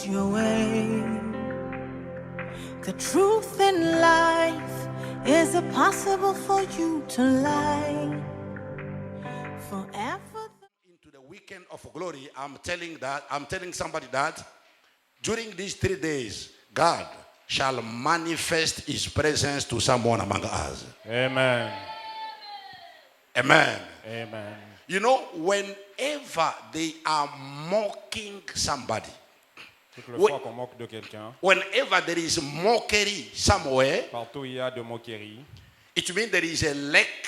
is your way. The truth in life, is it possible for you to lie forever? Into the weekend of glory, I'm telling somebody that during these 3 days, God shall manifest his presence to someone among us. Amen. Amen. Amen. You know, whenever they are mocking somebody, Toute le fois qu'on moque de quelqu'un, whenever there is mockery somewhere, partout où il y a de moquerie, it means there is a lack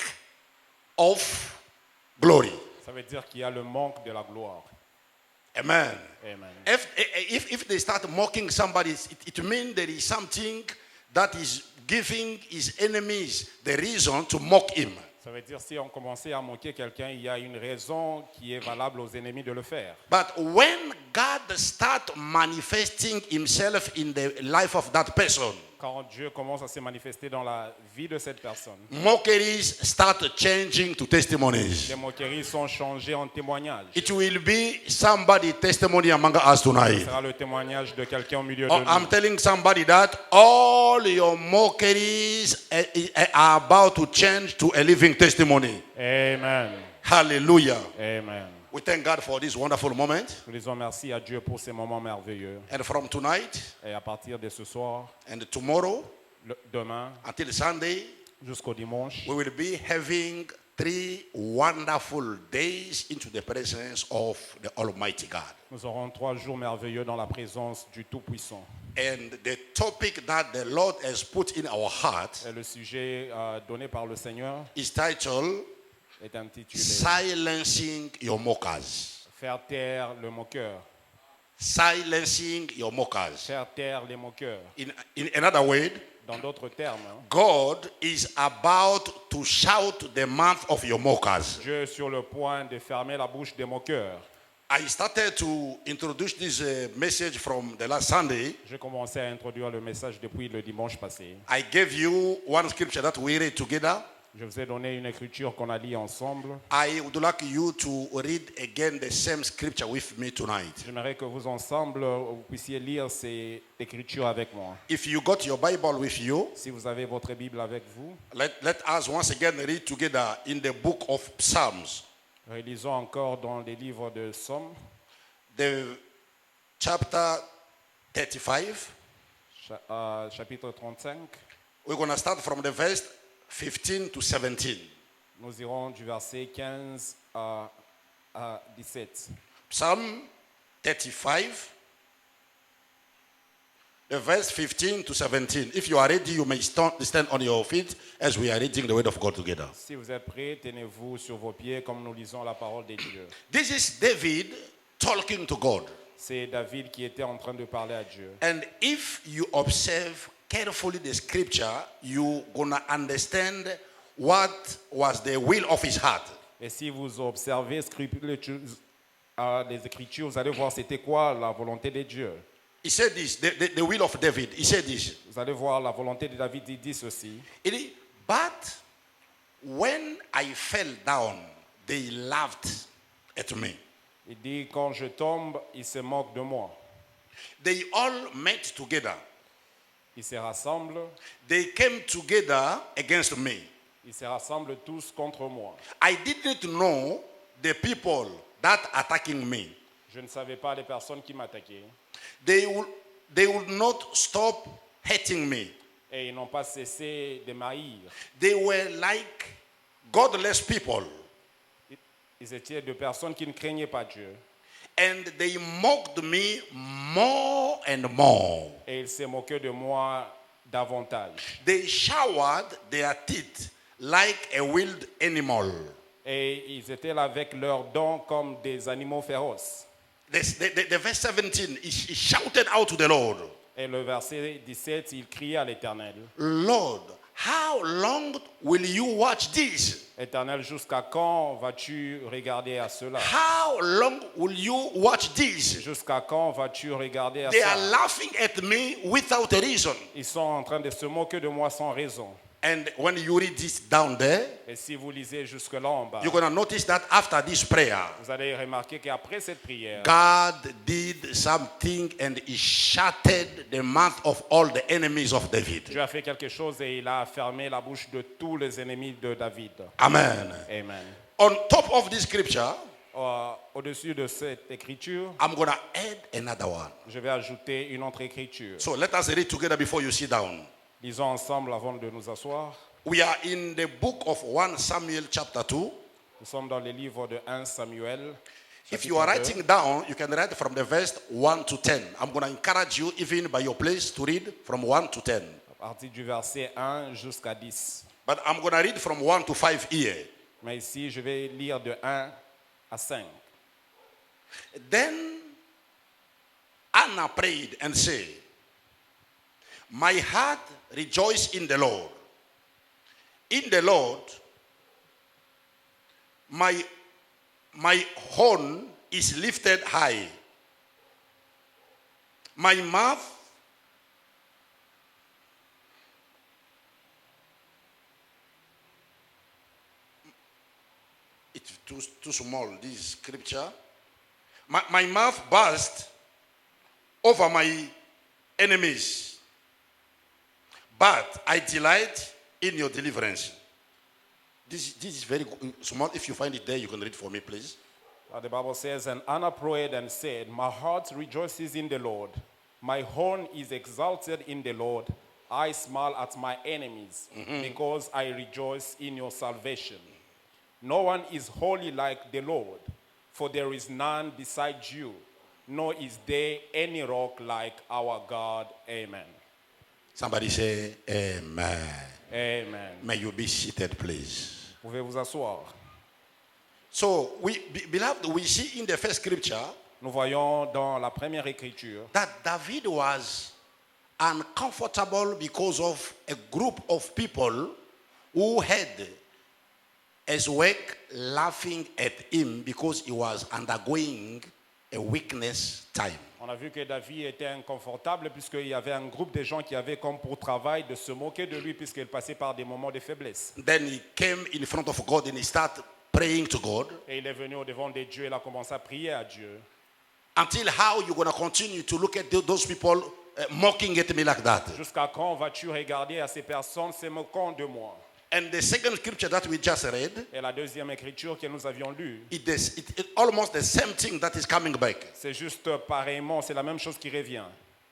of glory. ça veut dire qu'il y a le manque de la gloire. Amen. Amen. If they start mocking somebody, it means there is something that is giving his enemies the reason to mock him. Ça veut dire si on commençait à moquer quelqu'un, il y a une raison qui est valable aux ennemis de le faire. But when God starts manifesting himself in the life of that person, Quand Dieu commence à se manifester dans la vie de cette personne, mockeries start changing to testimonies. les moqueries sont changées en témoignages. It will be somebody's testimony among us Ce tonight. sera le témoignage de quelqu'un au milieu de Oh, nous. I'm telling somebody that all your mockeries are about to change to a living testimony. Amen. Hallelujah. Amen. We thank God for this wonderful moment. Nous disons merci à Dieu pour ces moments merveilleux. And from tonight Et à partir de ce soir, and tomorrow demain, until Sunday, jusqu'au dimanche, we will be having 3 wonderful days into the presence of the Almighty God. nous aurons 3 jours merveilleux dans la présence du Tout-Puissant. And the topic that the Lord has put in our heart Et le sujet donné par le Seigneur is titled est intitulé Silencing Your Mockers. Faire taire le moqueur. Silencing your mockers. Faire taire les moqueurs. In another word, Dans d'autres termes, God is about to shout the mouth of your mockers. Dieu est sur le point de fermer la bouche des moqueurs. I started to introduce this message from the last Sunday. J'ai commencé à introduire le message depuis le dimanche passé. I gave you one scripture that we read together. Je vous ai donné une écriture qu'on a lue ensemble. I would like you to read again the same scripture with me tonight. J'aimerais que vous ensemble, vous puissiez lire ces écritures avec moi. If you got your Bible with you, Si vous avez votre Bible avec vous, let us once again read together in the book of Psalms, relisons encore dans les livres de Psaumes, the chapter 35. Chapitre 35. We're going to start from the verse 15 to 17. Nous irons du verset 15 à 17. Psalm 35, the verse 15 to 17. If you are ready, you may stand on your feet as we are reading the word of God together. Si vous êtes prêts, tenez-vous sur vos pieds comme nous lisons la parole de Dieu. This is David talking to God. C'est David qui était en train de parler à Dieu. And if you observe carefully the scripture, you're going to understand what was the will of his heart. Et si vous observez les Écritures, vous allez voir c'était quoi la volonté de Dieu. He said this, the will of David. He said this. Vous allez voir la volonté de David, il dit ceci. But when I fell down, they laughed at me. Il dit, quand je tombe, ils se moquent de moi. They all met together. Ils se rassemblent. They came together against me. Ils se rassemblent tous contre moi. I didn't know the people that attacking me. Je ne savais pas les personnes qui m'attaquaient. They would not stop hating me. Et ils n'ont pas cessé de m'haïr. They were like godless people. Ils étaient de personnes qui ne craignaient pas Dieu. And they mocked me more and more. Et ils se moquaient de moi davantage. They showered their teeth like a wild animal. Et ils étaient là avec leurs dents comme des animaux féroces. The verse 17, he shouted out to the Lord. Et le verset 17, il criait à l'Éternel. Lord, how long will you watch this? Éternel, jusqu'à quand vas-tu regarder à cela? How long will you watch this? Jusqu'à quand vas-tu regarder à They are ça? laughing at me without a reason. Ils sont en train de se moquer de moi sans raison. And when you read this down there, Et si vous lisez jusque-là en bas, you're going to notice that after this prayer, vous allez remarquer qu'après cette prière, God did something and he shattered the mouth of all the enemies of David. Dieu a fait quelque chose et il a fermé la bouche de tous les ennemis de David. Amen. Amen. On top of this scripture, Au-dessus de cette écriture, I'm going to add another one. je vais ajouter une autre écriture. So let us read together before you sit down. Lisons ensemble avant de nous asseoir. We are in the book of 1 Samuel chapter 2. Nous sommes dans le livre de 1 Samuel. If you are writing down, you can write from the verse 1 to 10. I'm going to encourage you, even by your place, to read from 1 to 10. À partir du verset 1 jusqu'à 10. But I'm going to read from 1 to 5 here. Mais ici, je vais lire de 1 à 5. Then Anna prayed and said, my heart rejoiced in the Lord. In the Lord, my horn is lifted high. My mouth it's too small, this scripture. My mouth burst over my enemies, but I delight in your deliverance. This is very small. If you find it there, you can read for me, please. The Bible says, and Anna prayed and said, my heart rejoices in the Lord. My horn is exalted in the Lord. I smile at my enemies because I rejoice in your salvation. No one is holy like the Lord, for there is none besides you, nor is there any rock like our God. Amen. Somebody say amen. Amen. May you be seated, please. Pouvez vous asseoir. So, beloved, we see in the first scripture Nous voyons dans la première écriture that David was uncomfortable because of a group of people who had as work laughing at him because he was undergoing a weakness time. On a vu que David était inconfortable puisqu'il y avait un groupe de gens qui avaient comme pour travail de se moquer de lui puisqu'il passait par des moments de faiblesse. Then he came in front of God and he started praying to God. Et il est venu au devant de Dieu et il a commencé à prier à Dieu. Until how you going to continue to look at those people mocking at me like that? Jusqu'à quand vas-tu regarder à ces personnes se moquant de moi? And the second scripture that we just read, Et la deuxième écriture que nous avions lue, it almost the same thing that is coming back. c'est juste pareillement, c'est la même chose qui revient.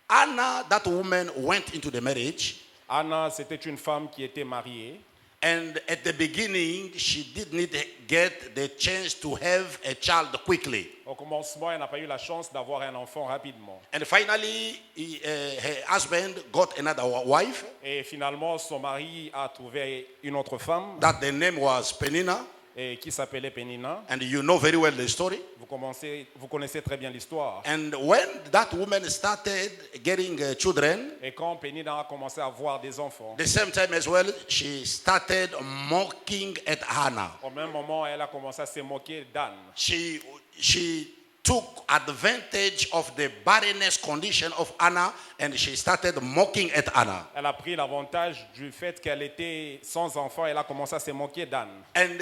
Anna, that woman, went into the marriage. Anna, c'était une femme qui était mariée. And at the beginning, she didn't get the chance to have a child quickly. Au commencement, elle n'a pas eu la chance d'avoir un enfant rapidement. And finally, her husband got another wife. Et finalement, son mari a trouvé une autre femme That the name was Penina. et qui s'appelait Pénina. And you know very well the story. Vous connaissez très bien l'histoire. And when that woman started getting children, Et quand Pénina a commencé à avoir des enfants, the same time as well, she started mocking at Hannah. au même moment, elle a commencé à se moquer d'Anne. She took advantage of the barrenness condition of Anna and she started mocking at Anna. Elle a pris l'avantage du fait qu'elle était sans enfant. Elle a commencé à se moquer d'Anne. And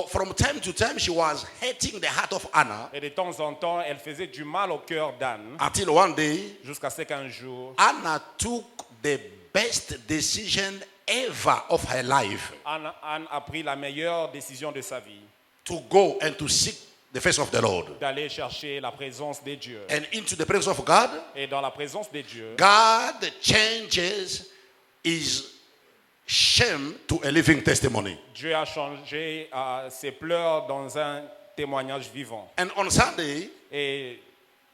from time to time, she was hurting the heart of Anna Et de temps en temps, elle faisait du mal au cœur d'Anne. until one day, Jusqu'à ce qu'un jour, Anna took the best decision ever of her life Anne a pris la meilleure décision de sa vie. to go and to seek the face of the Lord. D'aller chercher la présence de Dieu. And into the presence of God, Et dans la présence de Dieu, God changes his shame to a living testimony. Dieu a changé ses pleurs dans un témoignage vivant. And on Sunday, Et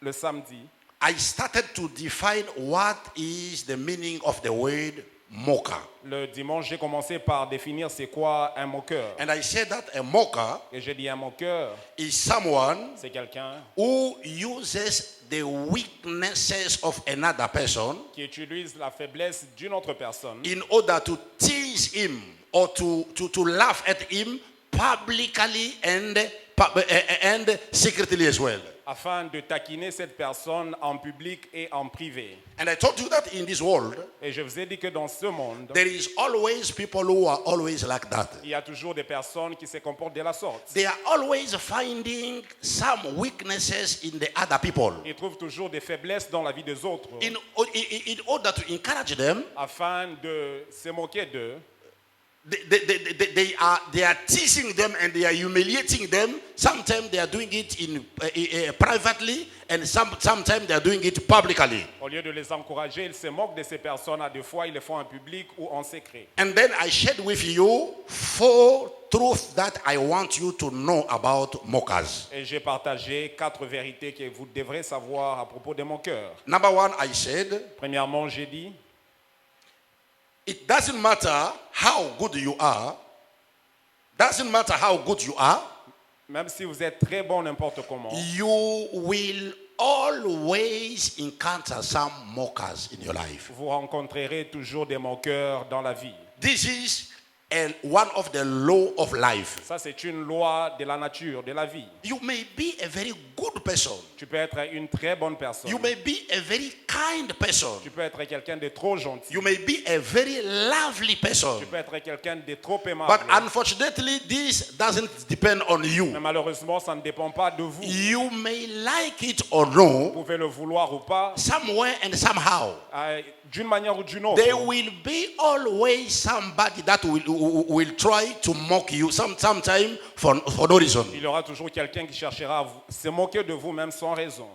le samedi, I started to define what is the meaning of the word mocker. le dimanche, j'ai commencé par définir c'est quoi un moqueur. And I said that a mocker Et j'ai dit un moqueur, is someone c'est quelqu'un who uses the weaknesses of another person qui utilise la faiblesse d'une autre personne in order to tease him or to laugh at him publicly and secretly as well. afin de taquiner cette personne en public et en privé. And I told you that in this world, Et je vous ai dit que dans ce monde, there is always people who are always like that. il y a toujours des personnes qui se comportent de la sorte. They are always finding some weaknesses in the other people. Ils trouvent toujours des faiblesses dans la vie des autres In order to encourage them, afin de se moquer d'eux. they are teasing them and they are humiliating them. Sometimes they are doing it privately, and sometimes they are doing it publicly. Au lieu de les encourager, ils se moquent de ces personnes. À deux fois, ils le font en public ou en secret. And then I shared with you 4 truths that I want you to know about mockers. Et j'ai partagé 4 vérités que vous devrez savoir à propos des moqueurs. Number 1, I said, Premièrement, j'ai dit, it doesn't matter how good you are. Doesn't matter how good you are. même si vous êtes très bon n'importe comment, You will always encounter some mockers in your life. vous rencontrerez toujours des moqueurs dans la vie. This is one of the law of life. Ça, c'est une loi de la nature, de la vie. You may be a very good person. Tu peux être une très bonne personne. You may be a very kind person. Tu peux être quelqu'un de trop gentil. You may be a very lovely person. Tu peux être quelqu'un de trop aimable. But unfortunately, this doesn't depend on you. Mais malheureusement, ça ne dépend pas de vous. You may like it or Vous no, pouvez le vouloir ou pas, somewhere and somehow. d'une manière ou d'une autre. There will be always somebody that will try to mock you sometime for no reason. Il y aura toujours quelqu'un qui cherchera à se moquer de vous même sans raison.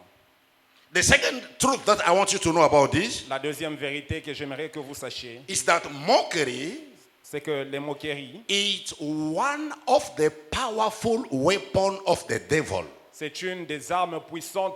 The second truth that I want you to know about this La deuxième vérité que j'aimerais que vous sachiez, is that mockery c'est que les moqueries, is one of the powerful weapons of the devil. c'est une des armes puissantes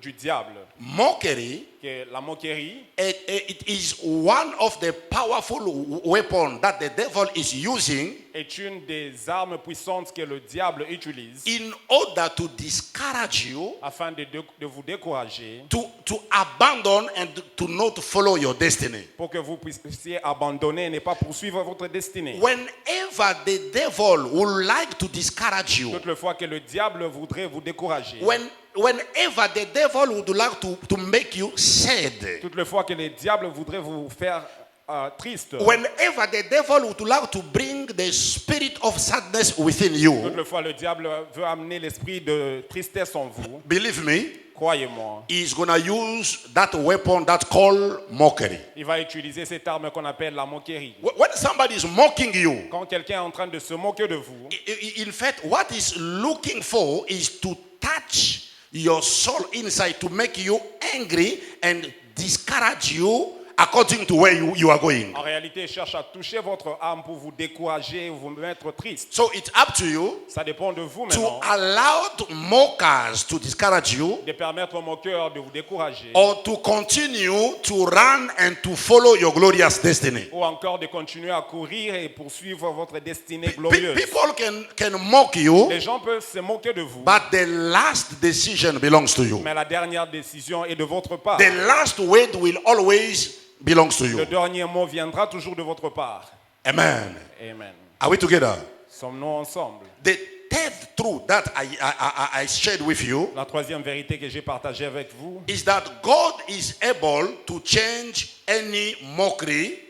du diable. Mockery, Que la moquerie, it is one of the powerful weapons that the devil is using est une des armes puissantes que le diable utilise in order to discourage you, afin de vous décourager, to abandon and to not follow your destiny. pour que vous puissiez abandonner et ne pas poursuivre votre destinée. Whenever the devil would like to discourage you, Toutes les fois que le diable voudrait vous décourager, whenever the devil would like to make you sad, toutes les fois que le diable voudrait vous faire triste, whenever the devil would like to bring the spirit of sadness within you, toutes les fois le diable veut amener l'esprit de tristesse en vous, believe me, croyez-moi, he's gonna use that weapon that called mockery. il va utiliser cette arme qu'on appelle la moquerie. When somebody is mocking you, Quand quelqu'un est en train de se moquer de vous, in fact, what he's looking for is to touch your soul inside, to make you angry and discourage you according to where you are going. en réalité, il cherche à toucher votre âme pour vous décourager ou vous mettre triste. So it's up to you Ça dépend de vous to maintenant, allow mockers to discourage you, de permettre aux moqueurs de vous décourager or to continue to run and to follow your glorious destiny. ou encore de continuer à courir et poursuivre votre destinée glorieuse. People can mock you, Les gens peuvent se moquer de vous, but the last decision belongs to you. mais la dernière décision est de votre part. The last word will always belongs to Le you. dernier mot viendra toujours de votre part. Amen. Amen. Are we together? Sommes-nous ensemble? The third truth that I shared with you La troisième vérité que j'ai partagée avec vous, is that God is able to change any mockery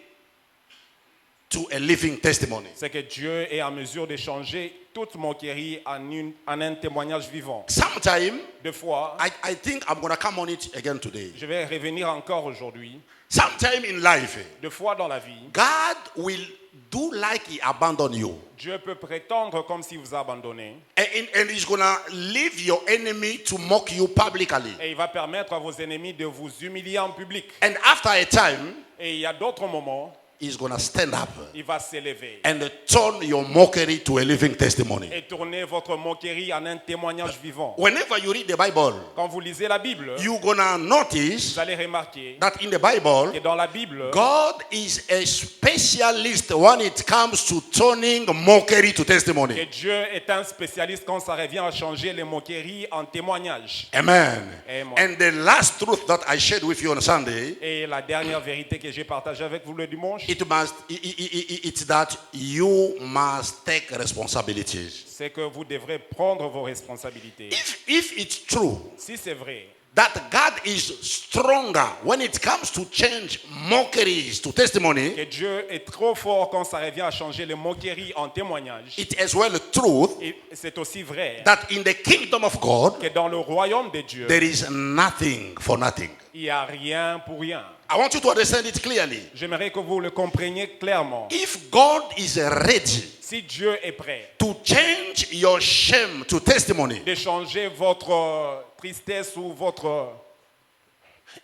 to a living testimony. c'est que Dieu est en mesure de changer toute moquerie en un témoignage vivant. Sometime, Deux fois, I think I'm going to come on it again today. je vais revenir encore aujourd'hui. Sometime in life, Deux fois dans la vie, God will do like he abandoned you. Dieu peut prétendre comme s'il vous a abandonné And he's going to leave your enemy to mock you publicly. et il va permettre à vos ennemis de vous humilier en public. And after a time, Et il y a d'autres moments, he's going to stand up il va s'élever and turn your mockery to a living testimony. et tourner votre moquerie en un témoignage vivant. Whenever you read the Bible, Quand vous lisez la Bible, you're going to notice vous allez remarquer that in the Bible, que dans la Bible, God is a specialist when it comes to turning mockery to que testimony. Dieu est un spécialiste quand ça revient à changer les moqueries en témoignages. Amen. Amen. And the last truth that I shared with you on Sunday Et la dernière vérité que j'ai partagée avec vous le dimanche, It's that you must take responsibilities. C'est que vous devrez prendre vos responsabilités. If it's true Si c'est vrai that God is stronger when it comes to change mockeries to testimony, que Dieu est trop fort quand ça revient à changer les moqueries en témoignage, it as well truth et c'est aussi vrai that in the kingdom of God que dans le royaume de Dieu, there is nothing for nothing. il n'y a rien pour rien. I want you to understand it clearly. J'aimerais que vous le compreniez clairement. If God is ready Si Dieu est prêt to change your shame to testimony, de changer votre tristesse ou votre...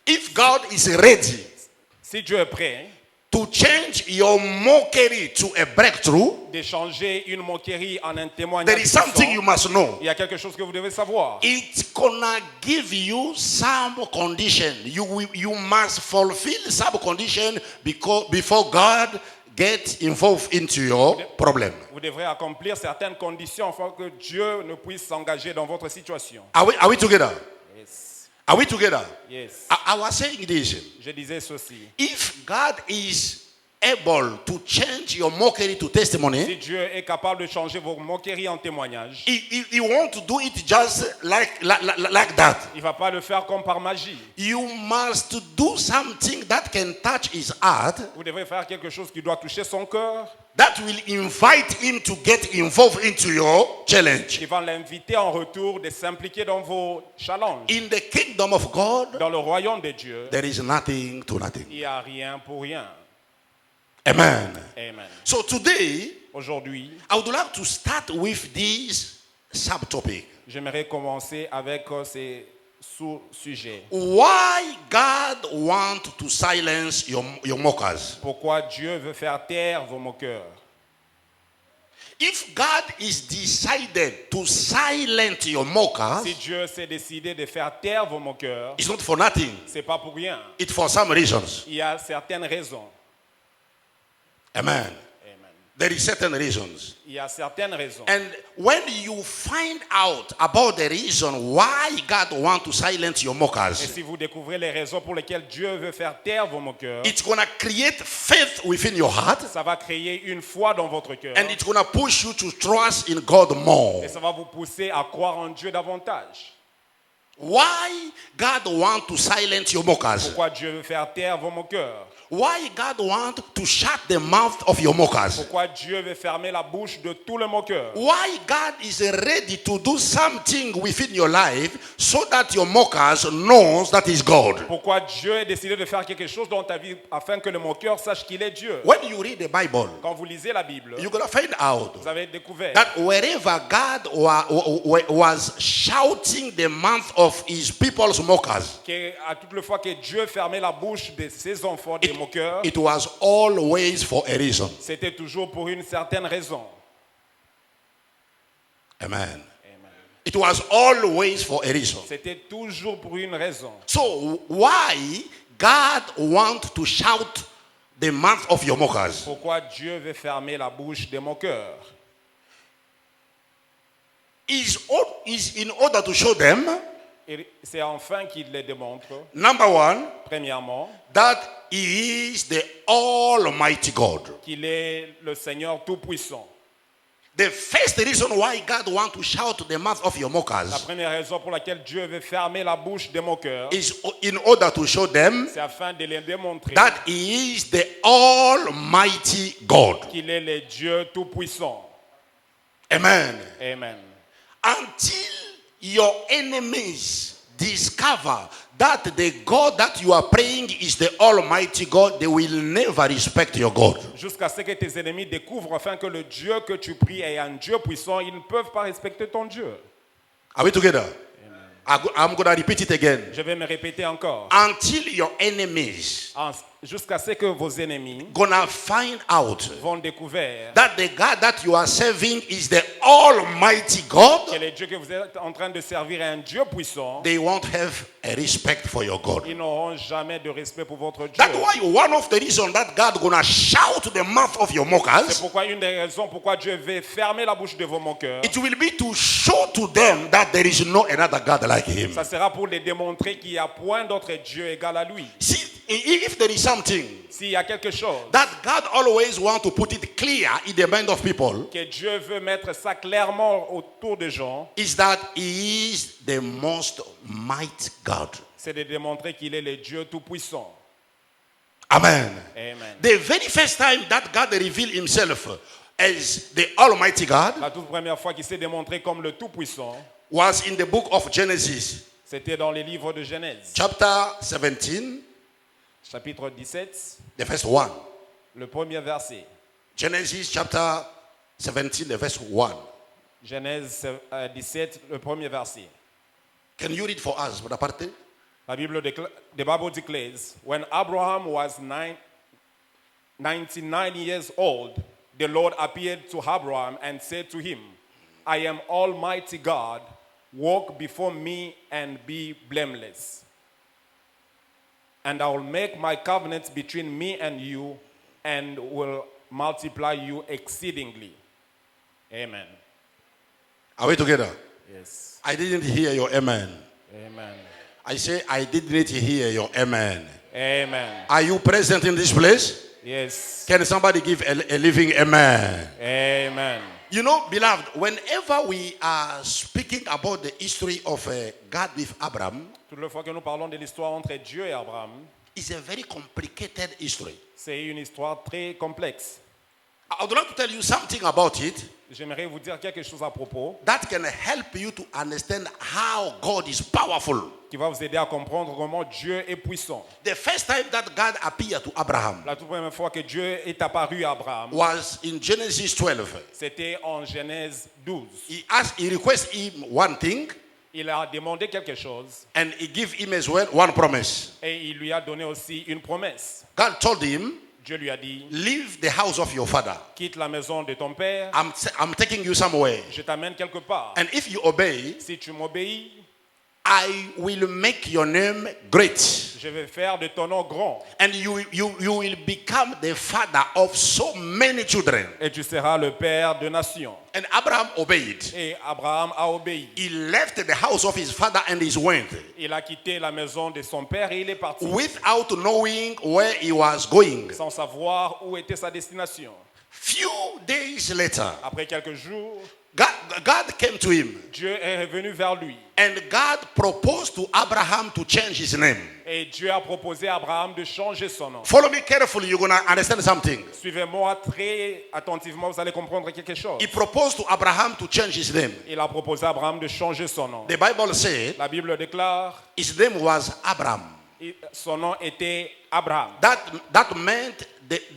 if God is ready Si Dieu est prêt to change your mockery to a breakthrough, de changer une moquerie en un témoignage there is something you puissant, must know. il y a quelque chose que vous devez savoir. It's gonna give you some condition. You must fulfill some condition before God gets involved into your problem. Vous devrez accomplir certaines conditions afin que Dieu ne puisse s'engager dans votre situation. Are we together? Yes. Are we together? Yes. I was saying this. Je disais ceci. If God is able to change your mockery to testimony, Si Dieu est capable de changer vos moqueries en témoignage, He won't do it just like that. il ne va pas le faire comme par magie. You must do something that can touch his heart, Vous devrez faire quelque chose qui doit toucher son cœur, that will invite him to get involved into your challenge. qui va l'inviter en retour de s'impliquer dans vos challenges. In the kingdom of God, Dans le royaume de Dieu, there is nothing to nothing. il n'y a rien pour rien. Amen. Amen. So today, Aujourd'hui, I would like to start with this subtopic. j'aimerais commencer avec ces sous-sujets. Why God wants to silence your mockers? Pourquoi Dieu veut faire taire vos moqueurs? If God is decided to silence your mockers, Si Dieu s'est décidé de faire taire vos moqueurs, it's not for nothing. c'est pas pour rien. It's for some reasons. Il y a certaines raisons. Amen. Amen. There is certain reasons. Il y a certaines raisons. And when you find out about the reason why God wants to silence your Et mockers, si vous découvrez les raisons pour lesquelles Dieu veut faire taire vos moqueurs, it's going to create faith within your heart, ça va créer une foi dans votre cœur. and it's going to push you to trust in God more. Et ça va vous pousser à croire en Dieu davantage. Why God wants to silence your mockers? Pourquoi Dieu veut faire taire vos moqueurs? Why God wants to shut the mouth of your mockers? Pourquoi Dieu veut fermer la bouche de tous les moqueurs? Why God is ready to do something within your life so that your mockers knows that is God? Pourquoi Dieu a décidé de faire quelque chose dans ta vie afin que le moqueur sache qu'il est Dieu? When you read the Bible, Quand vous lisez la Bible, you're going to find out vous avez découvert that wherever God was shouting the mouth of his people's mockers, qu'à toute fois que Dieu fermait la bouche de ses enfants, des moqueurs, it was always for a reason. c'était toujours pour une certaine raison. Amen. Amen. It was always for a reason. C'était toujours pour une raison. So why God wants to shout the mouth of your mockers? Pourquoi Dieu veut fermer la bouche des moqueurs? Is in order to show them, Et c'est enfin qu'il les démontre, number one, premièrement, that he is the Almighty God. qu'il est le Seigneur Tout-Puissant. The first reason why God wants to shout the mouth of your La mockers première raison pour laquelle Dieu veut fermer la bouche des moqueurs, is in order to show them c'est afin de les démontrer that he is the Almighty God. qu'il est le Dieu Tout-Puissant. Amen. Amen. Until your enemies discover that the God that you are praying is the Almighty God, they will never respect your God. Jusqu'à ce que tes ennemis découvrent afin que le Dieu que tu pries est un Dieu puissant, ils ne peuvent pas respecter ton Dieu. Are we together? I'm going to repeat it again. Je vais me répéter encore. Until your enemies Jusqu'à ce que vos ennemis gonna find out vont découvrir that the God that you are serving is the Almighty God, que le Dieu que vous êtes en train de servir est un Dieu puissant, they won't have a respect for your God. ils n'auront jamais de respect pour votre Dieu. That's why one of the reasons that God gonna shout the mouth of your C'est mockers, pourquoi une des raisons pourquoi Dieu veut fermer la bouche de vos moqueurs, it will be to show to them that there is no another God like him. ça sera pour les démontrer qu'il n'y a point d'autre Dieu égal à lui. See, if there is something S'il y a quelque chose that God always wants to put it clear in the mind of people, que Dieu veut mettre ça clairement autour des gens, is that He is the most mighty God. c'est de démontrer qu'il est le Dieu tout-puissant. Amen. Amen. The very first time that God revealed Himself as the Almighty God La toute première fois qu'il s'est démontré comme le tout-puissant, was in the book of Genesis, c'était dans les livres de Genèse, chapter 17, chapitre 17, the verse 1. le premier verset. Genesis chapter 17, the verse 1. Genèse 17, le premier verset. Can you read for us, Brother Parte? The Bible declares, when Abraham was 99 years old, the Lord appeared to Abraham and said to him, I am Almighty God, walk before me and be blameless. And I will make my covenant between me and you and will multiply you exceedingly. Amen. Are we together? Yes. I didn't hear your amen. Amen. I say, I didn't hear your amen. Amen. Are you present in this place? Yes. Can somebody give a living amen? Amen. You know, beloved, whenever we are speaking about the history of God with Abraham, Toute la fois que nous parlons de l'histoire entre Dieu et Abraham, it's a very complicated history. c'est une histoire très complexe. I would like to tell you something about it J'aimerais vous dire quelque chose à propos that can help you to understand how God is powerful. qui va vous aider à comprendre comment Dieu est puissant. The first time that God appeared to Abraham La toute première fois que Dieu est apparu à Abraham, was in Genesis 12. c'était en Genèse 12. He requested him one thing, Il a demandé quelque chose and he gave him as well one promise. et il lui a donné aussi une promesse. God told him, Dieu lui a dit, leave the house of your father. quitte la maison de ton père, I'm taking you somewhere. je t'amène quelque part. And if you obey, Si tu m'obéis, I will make your name great. je vais faire de ton nom grand And you will become the father of so many children. et tu seras le père de nations. And Abraham obeyed. Et Abraham a obéi. He left the house of his father and he went Il a quitté la maison de son père et il est parti without knowing where he was going. sans savoir où était sa destination. Few days later, Après quelques jours, God came to him Dieu est revenu vers lui and God proposed to Abraham to change his name. et Dieu a proposé à Abraham de changer son nom. Follow me carefully, you're going to understand something. Suivez-moi très attentivement, vous allez comprendre quelque chose. He proposed to Abraham to change his name. Il a proposé à Abraham de changer son nom. The Bible said La Bible déclare, his name was Abraham. son nom était Abraham, That meant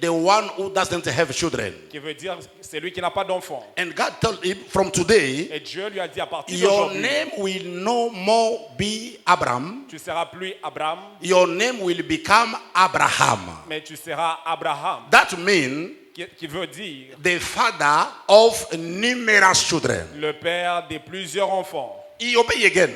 the one who doesn't have children. qui veut dire celui qui n'a pas d'enfant. And God told him, from today, Et Dieu lui a dit à partir your d'aujourd'hui, name will no more be Abraham. tu seras plus Abraham, Your name will become Abraham. mais tu seras Abraham, That means qui veut dire the father of numerous children. le père de plusieurs enfants. He obeyed again.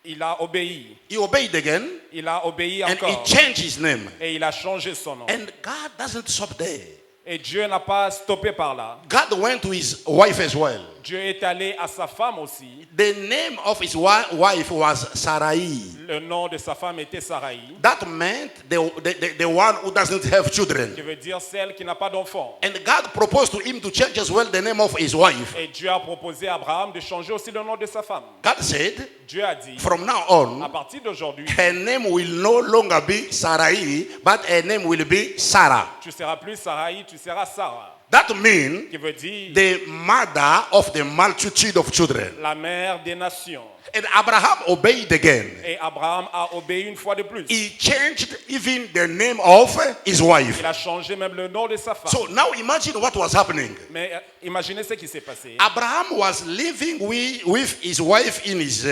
Il a obéi. He obeyed again. Il a obéi And he encore. changed his name. Et il a changé son nom. And God doesn't stop there. Et Dieu n'a pas stoppé par là. God went to his wife as well. Dieu est allé à sa femme aussi. The name of his wife was Sarai. Le nom de sa femme était Sarai, That meant the one who doesn't have children. qui veut dire celle qui n'a pas d'enfant. And God proposed to him to change as well the name of his wife. Et Dieu a proposé à Abraham de changer aussi le nom de sa femme. God said, Dieu a dit, from now à on, partir d'aujourd'hui, her name will no longer be Sarai, but her name will be Sarah. tu seras plus Sarai, tu seras Sarah. That means Qui veut dire the mother of the multitude of children. la mère des nations. And Abraham obeyed again. Et Abraham a obéi une fois de plus. He changed even the name of his wife. Il a changé même le nom de sa femme. So now imagine what was happening. Mais imaginez ce qui s'est passé. Abraham was living with his wife in his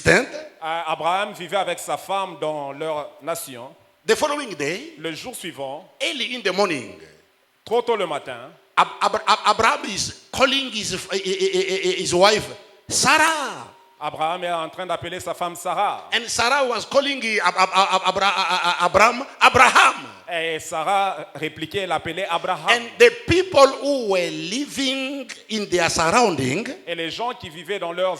tent. Abraham vivait avec sa femme dans leur nation. The following day, Le jour suivant, early in the morning, trop tôt le matin, Abraham is calling his wife, Sarah. Abraham est en train d'appeler sa femme Sarah. And Sarah was calling Abraham. Et Sarah répliquait, elle appelait Abraham. And the people who were living in their surrounding, Et les gens qui vivaient dans leurs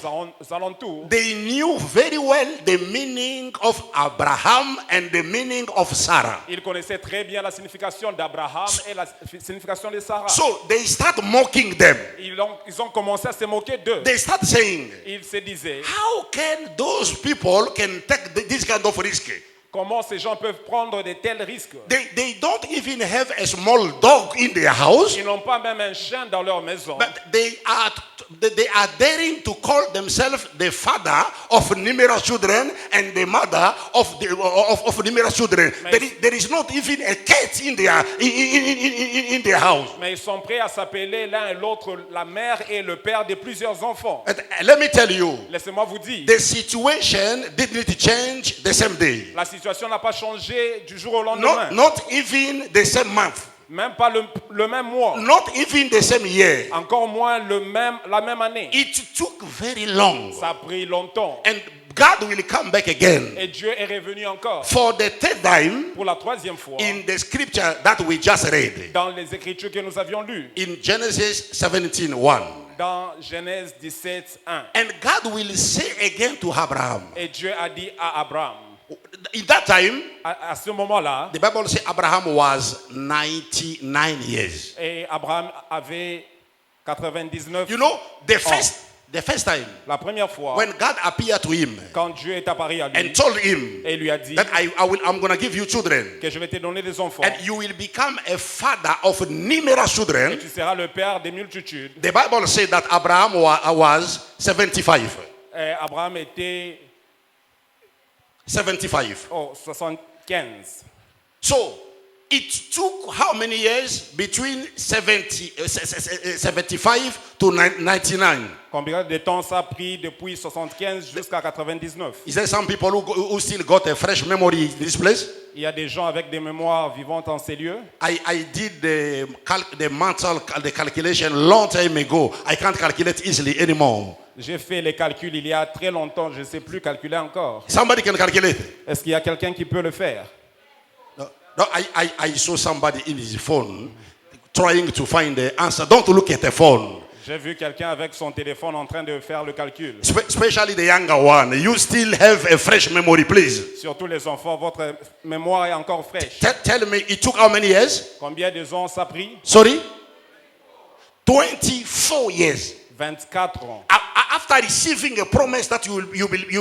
alentours, they knew very well the meaning of Abraham and the meaning of Sarah. ils connaissaient très bien la signification d'Abraham et la signification de Sarah. So they start mocking them. Ils ont commencé à se moquer d'eux. They start saying, Ils se disaient, how can those people can take this kind of risk? comment ces gens peuvent prendre de tels risques? They don't even have a small dog in their house, Ils n'ont pas même un chien dans leur maison. but they are daring to call themselves the father of numerous children and the mother of numerous children. There is not even a cat in their house. Mais ils sont prêts à s'appeler l'un et l'autre la mère et le père de plusieurs enfants. And let me tell you, Laissez-moi vous dire, the situation didn't change the same day. la situation n'a pas changé du jour au lendemain. Not even the same month. Même pas le même mois. Not even the same year. Encore moins la même année. It took very long. Ça a pris longtemps. And God will come back again. Et Dieu est revenu encore. For the third time, Pour la troisième fois, in the scripture that we just read, dans les Écritures que nous avions lues, in Genesis 17:1. dans Genèse 17, 1. And God will say again to Abraham. Et Dieu a dit à Abraham, In that time, à ce moment-là, the Bible says Abraham was 99 years. et Abraham avait 99 You know, the ans. first time La première fois, when God appeared to him quand Dieu est apparu à lui and told him et lui a dit that I'm going to give you children que je vais te donner des enfants and you will become a father of numerous et children, tu seras le père des multitudes. the Bible said that Abraham was 75. Et Abraham était 75. 75. So it took how many years between 75 to 99? Combien de temps ça a pris depuis 75 jusqu'à 99? Is there some people who still got a fresh memory in this place? Il y a des gens avec des mémoires vivantes en ces lieux. I did the calculation long time ago. I can't calculate easily anymore. J'ai fait les calculs il y a très longtemps, je ne sais plus calculer encore. Somebody can calculate. Est-ce qu'il y a quelqu'un qui peut le faire? No, I saw somebody in his phone trying to find the answer. Don't look at the phone. J'ai vu quelqu'un avec son téléphone en train de faire le calcul. Especially the younger one. You still have a fresh memory, please. Surtout les enfants, votre mémoire est encore fraîche. Tell me, it took how many years? Combien de ans ça a pris? Sorry? 24 years. 24 ans. After receiving a promise that you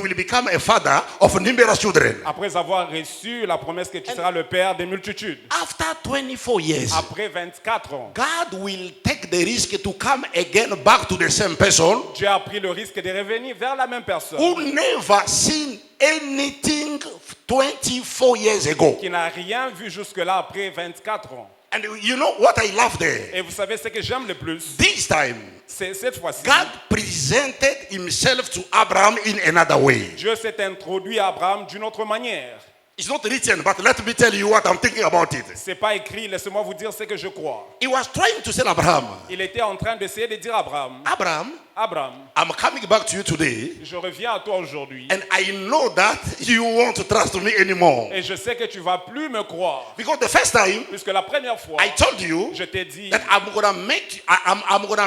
will become a father of numerous children. Après avoir reçu la promesse que tu seras le père des multitudes. After 24 years, Après 24 ans, God will take the risk to come again back to the same person Dieu a pris le risque de revenir vers la même personne who never seen anything 24 years ago. qui n'a rien vu jusque-là après 24 ans. And you know what I love there? Et vous savez ce que j'aime le plus? This time, C'est cette fois-ci, God presented himself to Abraham in another way. Dieu s'est introduit à Abraham d'une autre manière. It's not written, but let me tell you what I'm thinking about it. C'est pas écrit, laissez-moi vous dire ce que je crois. He was trying to tell Abraham, Il était en train d'essayer de dire à Abraham, Abraham, Abraham, I'm coming back to you today, je reviens à toi aujourd'hui and I know that you won't trust me anymore. et je sais que tu vas plus me croire. Because the first time Puisque la première fois, I told you je t'ai dit that I'm gonna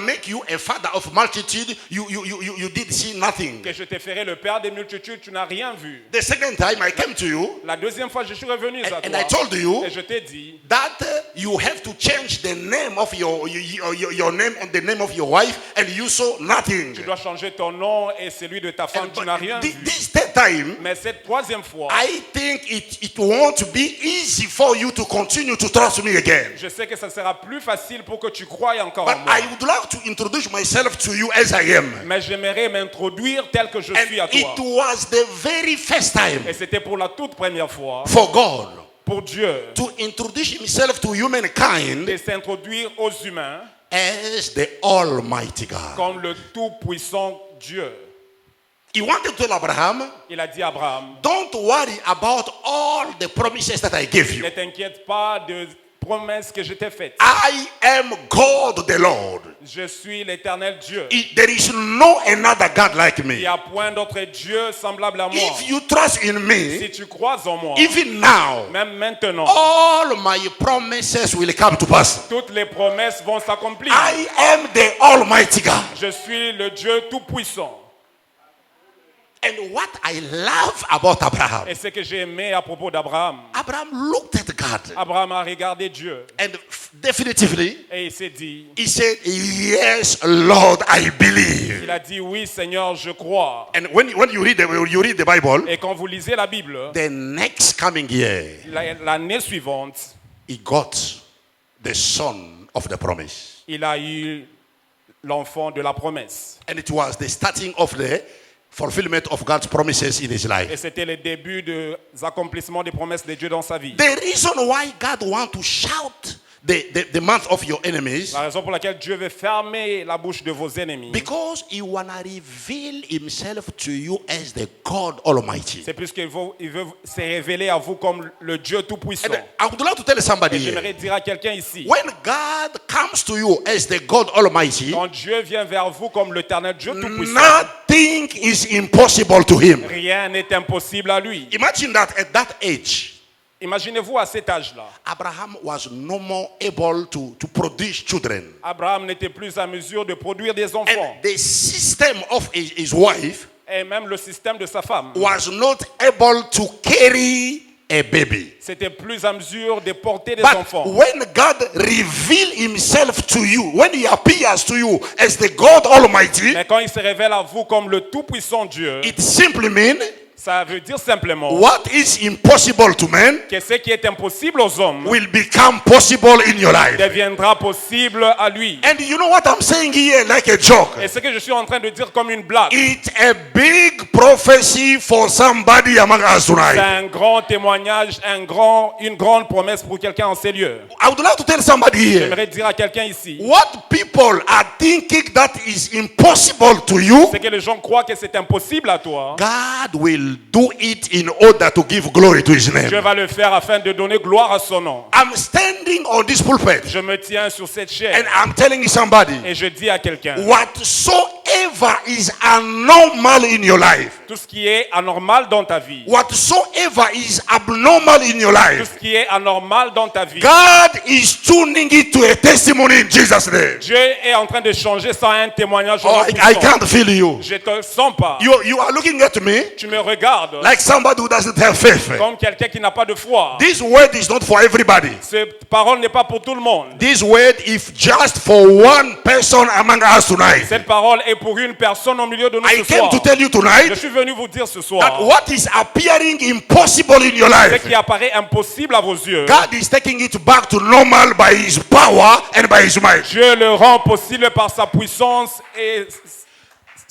make you a father of multitude. You did see nothing. que je te ferai le père des multitudes, tu n'as rien vu. The second time I came to you La deuxième fois, je suis revenu à and I toi told you et je t'ai dit that you have to change the name of your name and the name of your wife, and you saw nothing. tu dois changer ton nom et celui de ta femme, tu n'as rien vu. This third time, Mais cette troisième fois, I think it won't be easy for you to continue to trust me again. je sais que ça sera plus facile pour que tu croies encore But en moi. I would like to introduce myself to you as I am. Mais j'aimerais m'introduire tel que je suis à And toi. it was the very first time Et c'était pour la toute première fois for God pour Dieu to introduce himself to humankind de s'introduire aux humains as the Almighty God. comme le tout-puissant Dieu. He wanted to tell Abraham, Il a dit à Abraham, don't worry about all the promises that I gave you. ne t'inquiète pas promesse que je t'ai faite. I am God the Lord. Je suis l'Éternel Dieu. There is no another God like Il me. n'y a point d'autre Dieu semblable à moi. If you trust in me, Si tu crois en moi, even now, même maintenant, all my promises will come to pass. toutes les promesses vont s'accomplir. I am the Almighty God. Je suis le Dieu Tout-Puissant. And what I love about Abraham, Et ce que j'ai aimé à propos d'Abraham, Abraham looked at God Abraham a regardé Dieu and definitively et il s'est dit, he said, "Yes, Lord, I believe." il a dit oui Seigneur, je crois. And when you read the Bible, Et quand vous lisez la Bible, the next coming year, l'année suivante, he got the son of the promise. il a eu l'enfant de la promesse. And it was the starting of the fulfillment of God's promises in his Et life. c'était le début des accomplissements des promesses de Dieu dans sa vie. The reason why God wants to shout the mouth of your enemies, La raison pour laquelle Dieu veut fermer la bouche de vos ennemis, because he want to reveal himself to you as the God Almighty. c'est plus qu'il veut se révéler à vous comme le Dieu Tout-Puissant. And I would like to tell somebody Et here, j'aimerais dire à quelqu'un ici, when God comes to you as the God Almighty, quand Dieu vient vers vous comme l'Éternel Dieu Tout-Puissant, nothing is impossible to him. rien n'est impossible à lui. Imagine that at that age, Imaginez-vous à cet âge-là, Abraham was no more able to produce children. Abraham n'était plus à mesure de produire des enfants. And the system of his wife Et même le système de sa femme, was not able to carry a baby. c'était plus à mesure de porter des But enfants. when God reveals himself to you, when he appears to you as the God Almighty, Mais quand il se révèle à vous comme le Tout-Puissant Dieu, it simply means ça veut dire simplement what is impossible to men que ce qui est impossible aux hommes will become possible in your life. deviendra possible à lui. And you know what I'm saying here, like a joke? Et ce que je suis en train de dire comme une blague, It's a big prophecy for somebody among us c'est tonight. un grand témoignage, une grande promesse pour quelqu'un en ces lieux. I would like to tell somebody here, J'aimerais dire à quelqu'un ici, what people are thinking that is impossible to you, c'est que les gens croient que c'est impossible à toi. God will do it in order to give glory to his Dieu name. va le faire afin de donner gloire à son nom. I'm standing on this pulpit Je me tiens sur cette and chaise I'm telling somebody, et je dis à quelqu'un, whatsoever is abnormal in your life, tout ce qui est anormal dans ta vie, whatsoever is abnormal in your tout life, ce qui est anormal dans ta vie, God is tuning it to a testimony in Jesus' name. Dieu est en train de changer ça en un témoignage. au Oh, nom I puissant. can't feel you. Je te sens pas. You are looking at me Tu me regardes like somebody who doesn't have faith. comme quelqu'un qui n'a pas de foi. This word is not for everybody. Cette parole n'est pas pour tout le monde. This word is just for one person among us tonight. Cette parole est pour une personne au milieu de nous I ce came soir. to tell you Je tonight suis venu vous dire ce that soir, what is appearing impossible in your ce life, qui apparaît impossible à vos yeux, God is taking it back to normal by his power and by his might. Dieu le rend possible par sa puissance et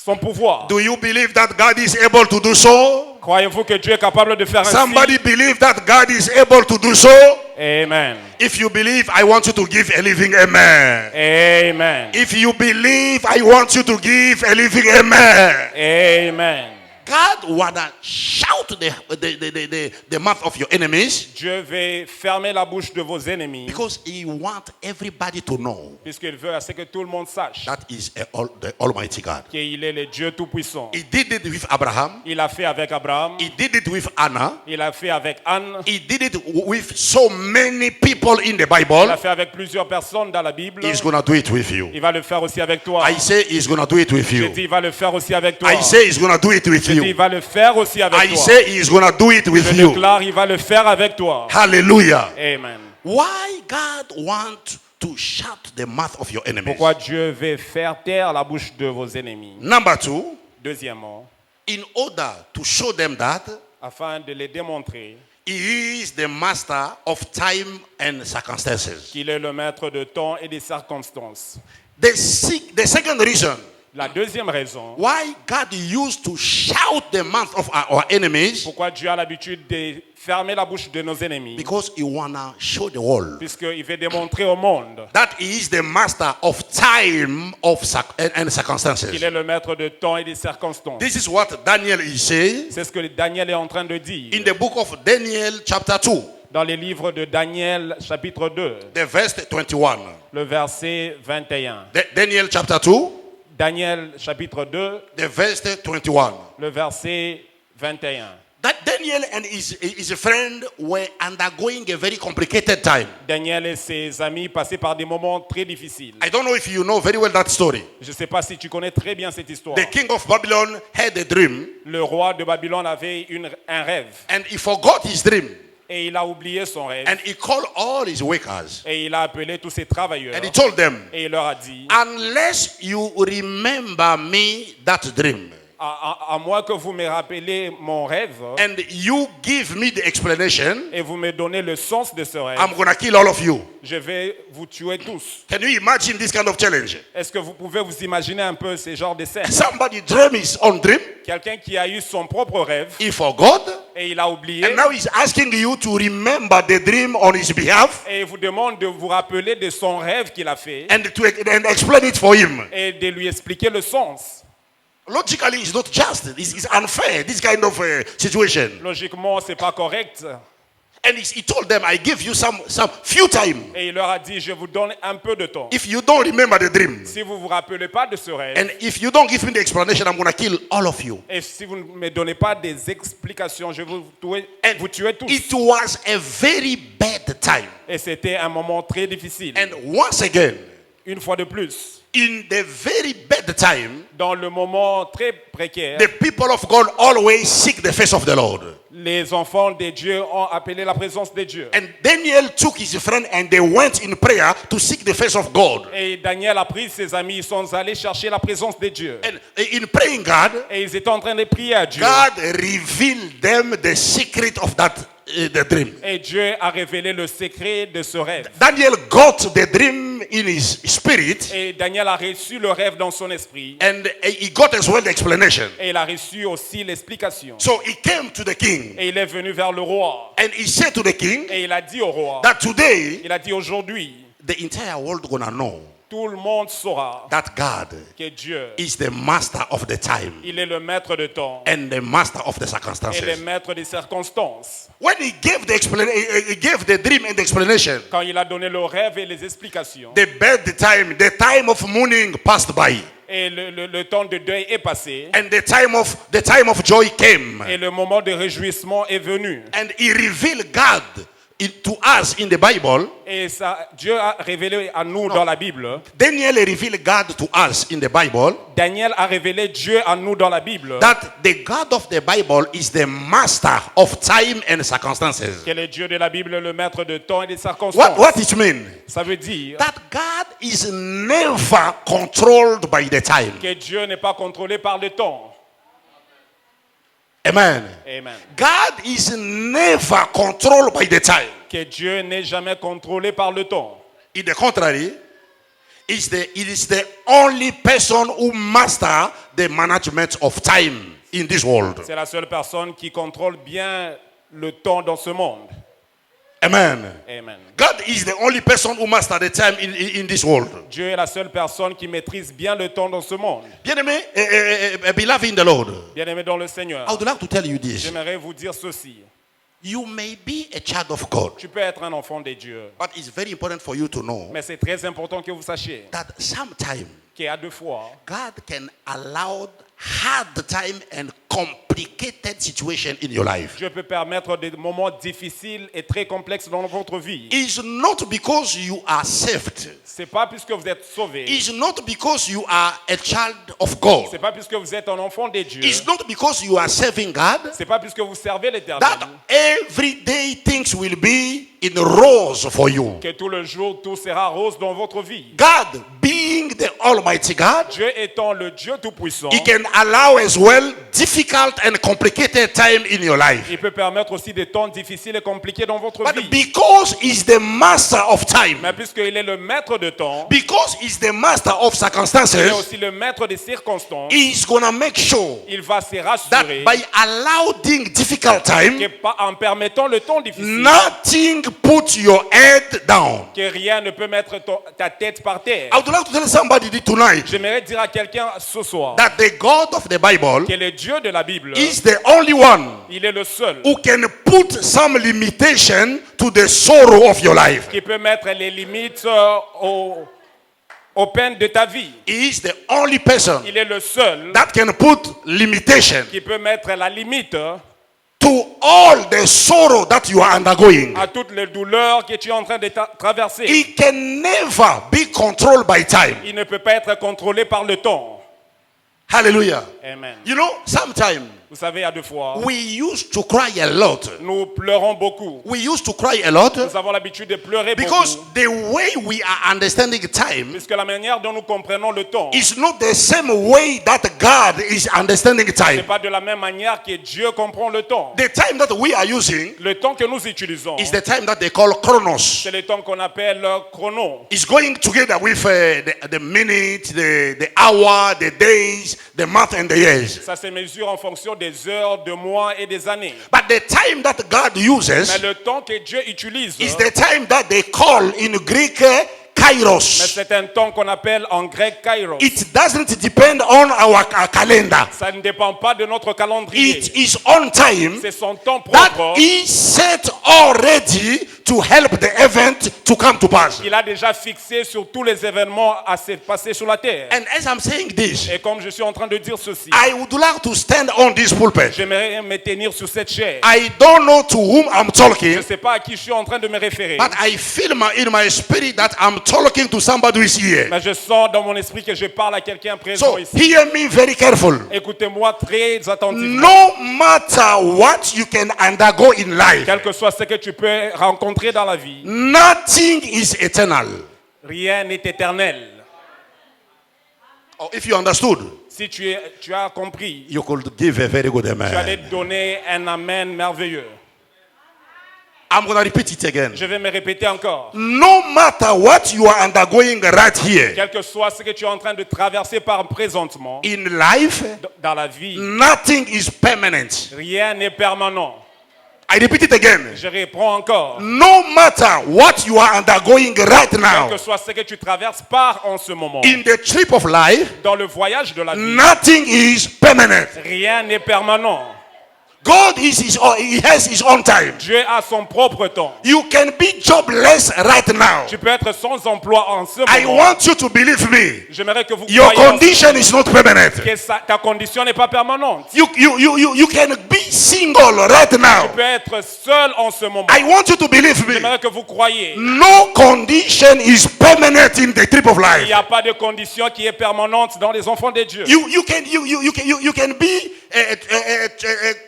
son pouvoir. Do you believe that God is able to do so? Croyez-vous que Dieu est capable de faire ainsi? Somebody believe that God is able to do so? Amen. If you believe, I want you to give a living amen. Amen. If you believe, I want you to give a living amen. Amen. God wanna shout the mouth of your enemies Dieu veut fermer la bouche de vos ennemis because he wants everybody to know puisqu'il veut à ce que tout le monde sache that is the Almighty God. qu'il est le Dieu Tout-Puissant. He did it with Abraham. Il a fait avec Abraham, He did it with Anna. il a fait avec Anne, He did it with so many people in the il a Bible. fait avec plusieurs personnes dans la Bible. He's gonna do it with you. Il va le faire aussi avec toi. I say he's gonna do it with Je you. dis, il va le faire aussi avec toi. I say he's gonna do it with Je dis, il you. va le faire aussi avec I toi. say he's gonna do it with Je you. déclare, il va le faire avec toi. Hallelujah. Amen. Why God wants to shut the mouth of your enemies? Pourquoi Dieu veut faire taire la bouche de vos ennemis? Number two, Deuxièmement, in order to show them that afin de les démontrer he is the master of time and circumstances. qu'il est le maître de temps et des circonstances. The second reason La deuxième raison, why God used to shout the mouth of our enemies, pourquoi Dieu a l'habitude de fermer la bouche de nos ennemis, because he wanna show the world puisqu'il veut démontrer au monde that he is the master of time and circumstances. qu'il est le maître de temps et des circonstances. This is what Daniel is saying C'est ce que Daniel est en train de dire. in the book of Daniel chapter 2. Dans les livres de Daniel, chapitre 2, the verse 21. le verset 21. Daniel chapter 2, Daniel, chapitre 2, the verse 21. le verset 21. That Daniel and his friend were undergoing a very complicated time. Daniel et ses amis passaient par des moments très difficiles. I don't know if you know very well that story. Je ne sais pas si tu connais très bien cette histoire. The king of Babylon had a dream Le roi de Babylone avait un rêve and he forgot his dream et il a oublié son rêve and he called all his workers et il a appelé tous ses travailleurs and he told them, et il leur a dit unless you remember me that dream à moins que vous me rappelez mon rêve and you give me the explanation, et vous me donnez le sens de ce rêve, I'm gonna kill all of you. je vais vous tuer tous. Can you imagine this kind of challenge? Est-ce que vous pouvez vous imaginer un peu ce genre de scène? Somebody dreamed his own dream, Quelqu'un qui a eu son propre rêve he forgot, et il a oublié and now he's asking you to remember the dream on his behalf et il vous demande de vous rappeler de son rêve qu'il a fait and explain it for him. et de lui expliquer le sens. Logically, it's not just. It's unfair, this kind of situation. Logiquement, c'est pas correct. And he told them, I give you some few time. Et il leur a dit, je vous donne un peu de temps. If you don't remember the dream, Si vous vous rappelez pas de ce rêve, and if you don't give me the explanation, I'm going to kill all of you. et si vous ne me donnez pas des explications, je vais vous tuer tous. It was a very bad time. Et c'était un moment très difficile. And once again, Une fois de plus, in the very bad time, dans le moment très précaire, the people of God always seek the face of the Lord. les enfants de Dieu ont appelé la présence de Dieu. And Daniel took his friend and they went in prayer to seek the face of God. Et Daniel a pris ses amis, ils sont allés chercher la présence de Dieu. And in praying God, Et ils étaient en train de prier à Dieu. God revealed them the secret of that the dream. Et Dieu a révélé le secret de ce rêve. Daniel got the dream in his spirit, Et Daniel a reçu le rêve dans son esprit. and he got as well the explanation. Et il a reçu aussi l'explication. So he came to the king, Et il est venu vers le roi. and he said to the king Et il a dit au roi, that today il a dit aujourd'hui, the entire world gonna know tout le monde saura that God que Dieu, is the master of the time il est le maître de temps and the master of the et le circumstances. maître des circonstances. When he gave he gave the dream and the explanation, Quand il a donné le rêve et les explications, the the time of mourning passed by, et le temps de deuil est passé, and the time of joy came, et le moment de réjouissement est venu. and he revealed God to us in the Bible. Et ça, Dieu a révélé à nous dans la Bible. Daniel revealed God to us in the Bible, Daniel a révélé Dieu à nous dans la Bible. that the God of the Bible is the master of time and circumstances. Que le Dieu de la Bible est le maître de temps et des circonstances. What it mean? Ça veut dire That God is never controlled by the time. que Dieu n'est pas contrôlé par le temps. Amen. Amen. God is never controlled by the time. Que Dieu n'est jamais contrôlé par le temps. In the contrary, it is the only person who master the management of time in this world. C'est la seule personne qui contrôle bien le temps dans ce monde. Amen. Amen. God is the only person who master the time in this world. Dieu est la seule personne qui maîtrise bien le temps dans ce monde. Bien-aimé, beloved in the Lord, Bien-aimé dans le Seigneur, I would like to tell you this. j'aimerais vous dire ceci. You may be a child of God, Tu peux être un enfant de Dieu, but it's very important for you to know mais c'est très important que vous sachiez that sometimes qu'à deux fois, God can allow hard time and complicated situation in your life. Dieu peut permettre des moments difficiles et très complexes dans votre vie. It's not because you are saved. C'est pas puisque vous êtes sauvé. It's not because you are a child of God. C'est pas puisque vous êtes un enfant de Dieu. It's not because you are serving God C'est pas puisque vous servez l'Éternel that everyday things will be in rose for you. que tout le jour tout sera rose dans votre vie. God, being the Almighty God, Dieu étant le Dieu tout-puissant, He can allow as well difficult and complicated time in your life. il peut permettre aussi des temps difficiles et compliqués dans votre But vie. because He's the master of time, Mais puisqu'il est le maître de temps, because He's the master of il est circumstances, aussi le maître des circonstances, He's gonna make sure il va se that rassurer by allowing difficult time, que en permettant le temps difficile, nothing put your head down. que rien ne peut mettre ta tête par terre. I would like to tell somebody somebody tonight J'aimerais dire à quelqu'un ce soir that the God of the Bible que le Dieu de la Bible, is the only one il est le seul who can put some limitation to the sorrow of your life. qui peut mettre les limites aux peines de ta vie. He is the only person Il est le seul that can put limitation qui peut mettre la limite to all the sorrow that you are undergoing. à toutes les douleurs que tu es en train de traverser. It can never be controlled by time. Il ne peut pas être contrôlé par le temps. Hallelujah. Amen. You know, sometimes Vous savez, à deux fois, we used to cry a lot. nous pleurons beaucoup. We used to cry a lot Nous avons l'habitude de pleurer because beaucoup. the way we are understanding time Puisque la manière dont nous comprenons le temps, is not the same way that God is understanding ce time. n'est pas de la même manière que Dieu comprend le temps. The time that we are using Le temps que nous utilisons, is the time that they call chronos. c'est le temps qu'on appelle chrono. It's going together with the minute, the hour, the days, the month, and the years. Ça se mesure en fonction des heures, des mois et des années. But the time that God Mais uses le temps que Dieu utilise, is the time that they call in Greek mais kairos. c'est un temps qu'on appelle en grec kairos. It doesn't depend on our calendar. Ça ne dépend pas de notre calendrier. It is on time C'est son temps that propre. He set already to help the event to come to pass. Il a déjà fixé sur tous les événements à se passer sur la terre. And as I'm saying this, Et comme je suis en train de dire ceci, I would like to stand on this pulpit. j'aimerais me tenir sur cette chair. I don't know to whom I'm Je talking, ne sais pas à qui je suis en train de me référer. but I feel in my spirit that I'm talking to somebody who is here. Mais je sens dans mon esprit que je parle à quelqu'un présent So ici. hear me very careful. Écoutez-moi très attentivement. No matter what you can undergo in life, Quel que soit ce que tu peux rencontrer dans la vie, nothing is eternal. rien n'est éternel. Or if you understood, Si tu as compris, you could give a very good tu allais amen. donner un amen merveilleux. I'm going to repeat it again. Je vais me répéter encore. No matter what you are undergoing right here Quel que soit ce que tu es en train de traverser par présentement, in life, dans la vie, nothing is permanent. rien n'est permanent. I repeat it again. Je réponds encore. No matter what you are undergoing right Quel now que soit ce que tu traverses par en ce moment, in the trip of life, dans le voyage de la vie, nothing is permanent. rien n'est permanent. God he has his own time. Dieu a son propre temps. You can be jobless right now. Tu peux être sans emploi en ce I moment. want you to believe me. J'aimerais que vous Your croyiez en condition is not permanent. que ta condition n'est pas permanente. You can be single right Tu now. peux être seul en ce moment. I want you to believe me. J'aimerais que vous croyiez. No condition is permanent in the trip of Il life. n'y a pas de condition qui est permanente dans les enfants de Dieu. You can be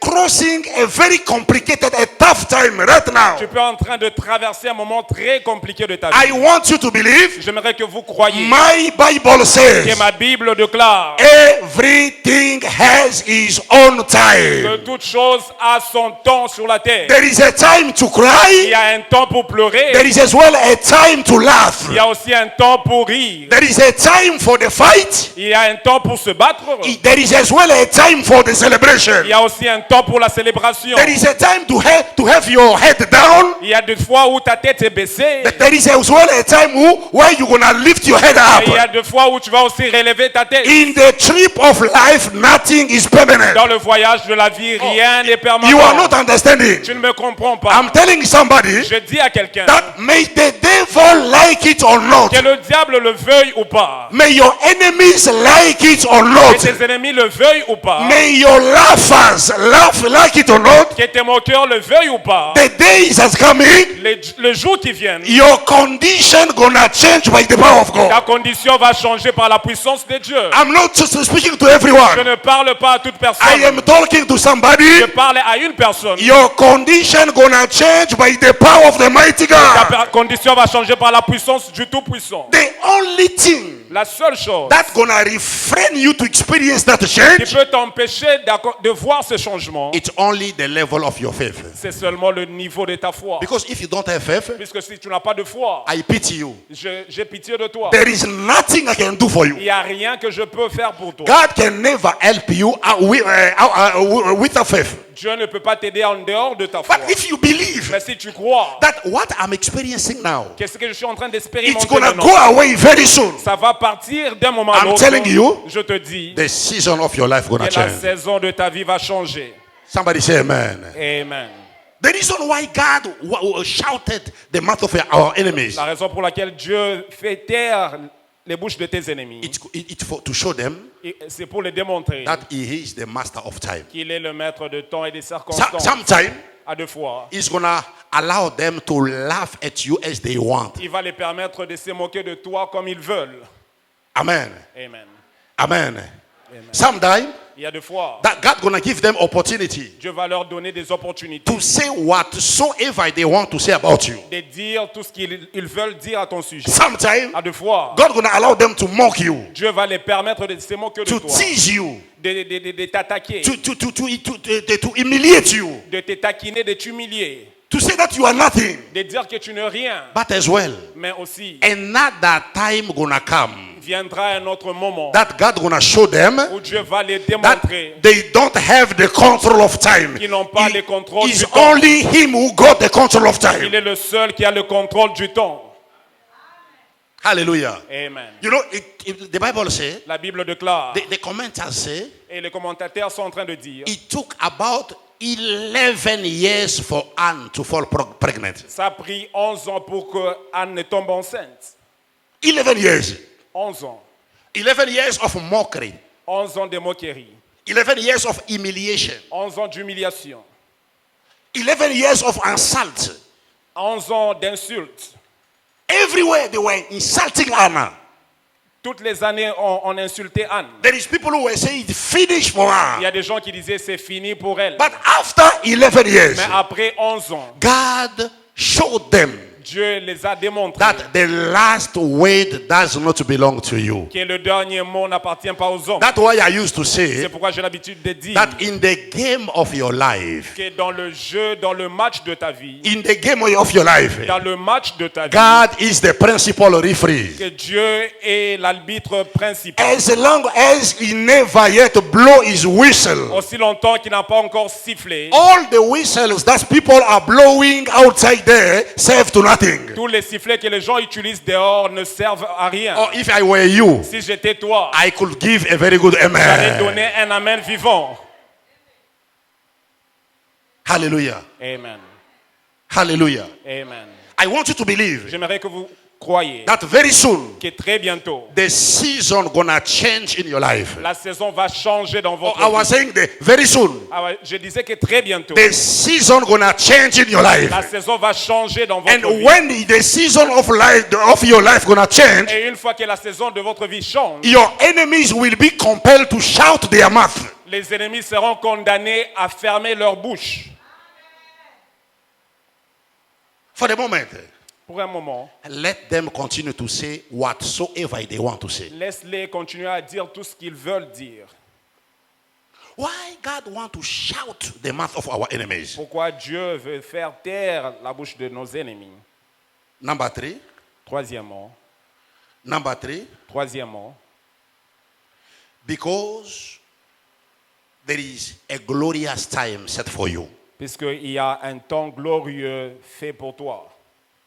crossing a very complicated, a tough time right now. Tu peux en train de traverser un moment très compliqué de ta I vie. want you to believe. J'aimerais que vous croyiez My Bible que says ma Bible déclare everything has its own que time. toute chose a son temps sur la terre. There is a time to Il cry. y a un temps pour pleurer. There is as well a time to laugh. Il y a aussi un temps pour rire. There is a time for the fight. Il y a un temps pour se battre. There is as well a time for the celebration. Il y a aussi un temps pour la célébration. There is a time to have your head down. Il y a des fois où ta tête est baissée. But there is as well a time where you're gonna lift your head Et il y a up. des fois où tu vas aussi relever ta tête. In the trip of life, nothing is permanent. Dans le voyage de la vie, rien n'est You are permanent. not understanding. Tu ne me comprends pas. I'm telling somebody Je dis à quelqu'un that may the devil like it or not, que le diable le veuille ou pas, may your enemies like it or que not, tes ennemis le veuillent ou pas, may your laughers laugh like it or not, que tes moqueurs le veuillent ou pas, the day is coming, le jour qui vient, your condition gonna change by the power of ta God. condition va changer par la puissance de Dieu. I'm not just speaking to Je everyone. ne parle pas à toute I personne. am talking to somebody. Je parle à une personne. Your condition gonna change by the power of the mighty Ta God. condition va changer par la puissance du Tout-Puissant. The only thing La seule chose that's gonna refrain you to experience that qui change peut t'empêcher t'empêcher de voir ce changement, it's only the level of your faith. c'est seulement le niveau de ta foi. Because if you don't have faith, Puisque si tu n'as pas de foi, I pity you. j'ai pitié de toi. There is nothing I can do for Il you. n'y a rien que je peux faire pour toi. God can never help you without faith. Dieu ne peut pas t'aider en dehors de ta foi. But if you believe Mais si tu crois that what I'm experiencing now, qu'est-ce que je suis en train it's d'expérimenter gonna maintenant, go away very soon. ça va partir d'un moment à I'm l'autre. telling you, Je te dis the season of your life gonna que la change. saison de ta vie va changer. Somebody say amen. Amen. The reason why God shouted the mouth of our enemies, La raison pour laquelle Dieu fait taire les bouches de tes ennemis, it's to show them c'est pour les démontrer that He is the master of time. qu'il est le maître de temps et des circonstances. Sometime À deux fois, He's gonna allow them to laugh at you as they want. il va les permettre de se moquer de toi comme ils veulent. Amen. Amen. Amen. Sometime Il y a deux fois, that God gonna give them opportunity Dieu va leur donner des opportunités to say whatsoever they want to say about you. de dire tout ce qu'ils veulent dire à ton sujet. Sometime À deux fois, God gonna allow them to mock you, Dieu va les permettre de se moquer de to toi, tease you, de t'attaquer, to humiliate you, de te taquiner, de t'humilier, to say that you are nothing. de dire que tu n'es rien. But as well, Mais aussi, another time gonna come viendra un autre moment that God gonna show them où Dieu va les that démontrer they don't have the control of time. qu'ils n'ont pas le contrôle It's du temps. only Him who got the control of Il time. est le seul qui a le contrôle du temps. Hallelujah. Amen. You know, the Bible says, La Bible déclare, the commenters say, et les commentateurs sont en train de dire, it took about 11 years for Anne to fall pregnant. ça a pris 11 ans pour que Anne ne tombe enceinte. 11 years. 11 ans. 11 years of mockery. 11 ans de moquerie. 11 years of humiliation. 11 ans d'humiliation. 11 years of insult. 11 ans d'insultes. Everywhere they were insulting Anna. Toutes les années, on insultait Anne. There is people who were saying it's finished for Il y her. a des gens qui disaient c'est fini pour elle. But after 11 years, Mais après 11 ans, God showed them Dieu les a démontrés that the last word does not belong to you. que le dernier mot n'appartient pas aux hommes. That's why I used to C'est say pourquoi j'ai l'habitude de dire that in the game of your life, que dans le jeu, dans le match de ta vie, in the game of your life, dans le match de ta vie, God is the principal referee. que Dieu est l'arbitre principal. As long as He never yet blow His whistle, Aussi longtemps qu'il n'a pas encore sifflé, all the whistles that people are blowing outside there serve to nothing. tous les sifflets que les gens utilisent dehors ne servent à rien. Or if I were you, Si j'étais toi, I could give a very good j'allais amen. donner un amen vivant. Hallelujah. Amen. Hallelujah. Amen. I want you to believe J'aimerais que vous croyiez that very soon que très bientôt, the season gonna change in your life. la saison va changer dans votre I was vie. saying that very soon Ah ouais, je disais que très bientôt, the season gonna change in your life. la saison va changer dans votre And vie. when the season of your life gonna change, Et une fois que la saison de votre vie change, your enemies will be compelled to shout their mouth. les ennemis seront condamnés à fermer leur bouche. For the moment, Pour un moment, let them continue to say whatsoever they want to say. laisse-les continuer à dire tout ce qu'ils veulent dire. Why God want to shout the mouth of our enemies? Pourquoi Dieu veut faire taire la bouche de nos ennemis? Number 3. Troisièmement, Troisièmement, because there is a glorious time set for you. puisqu'il y a un temps glorieux fait pour toi.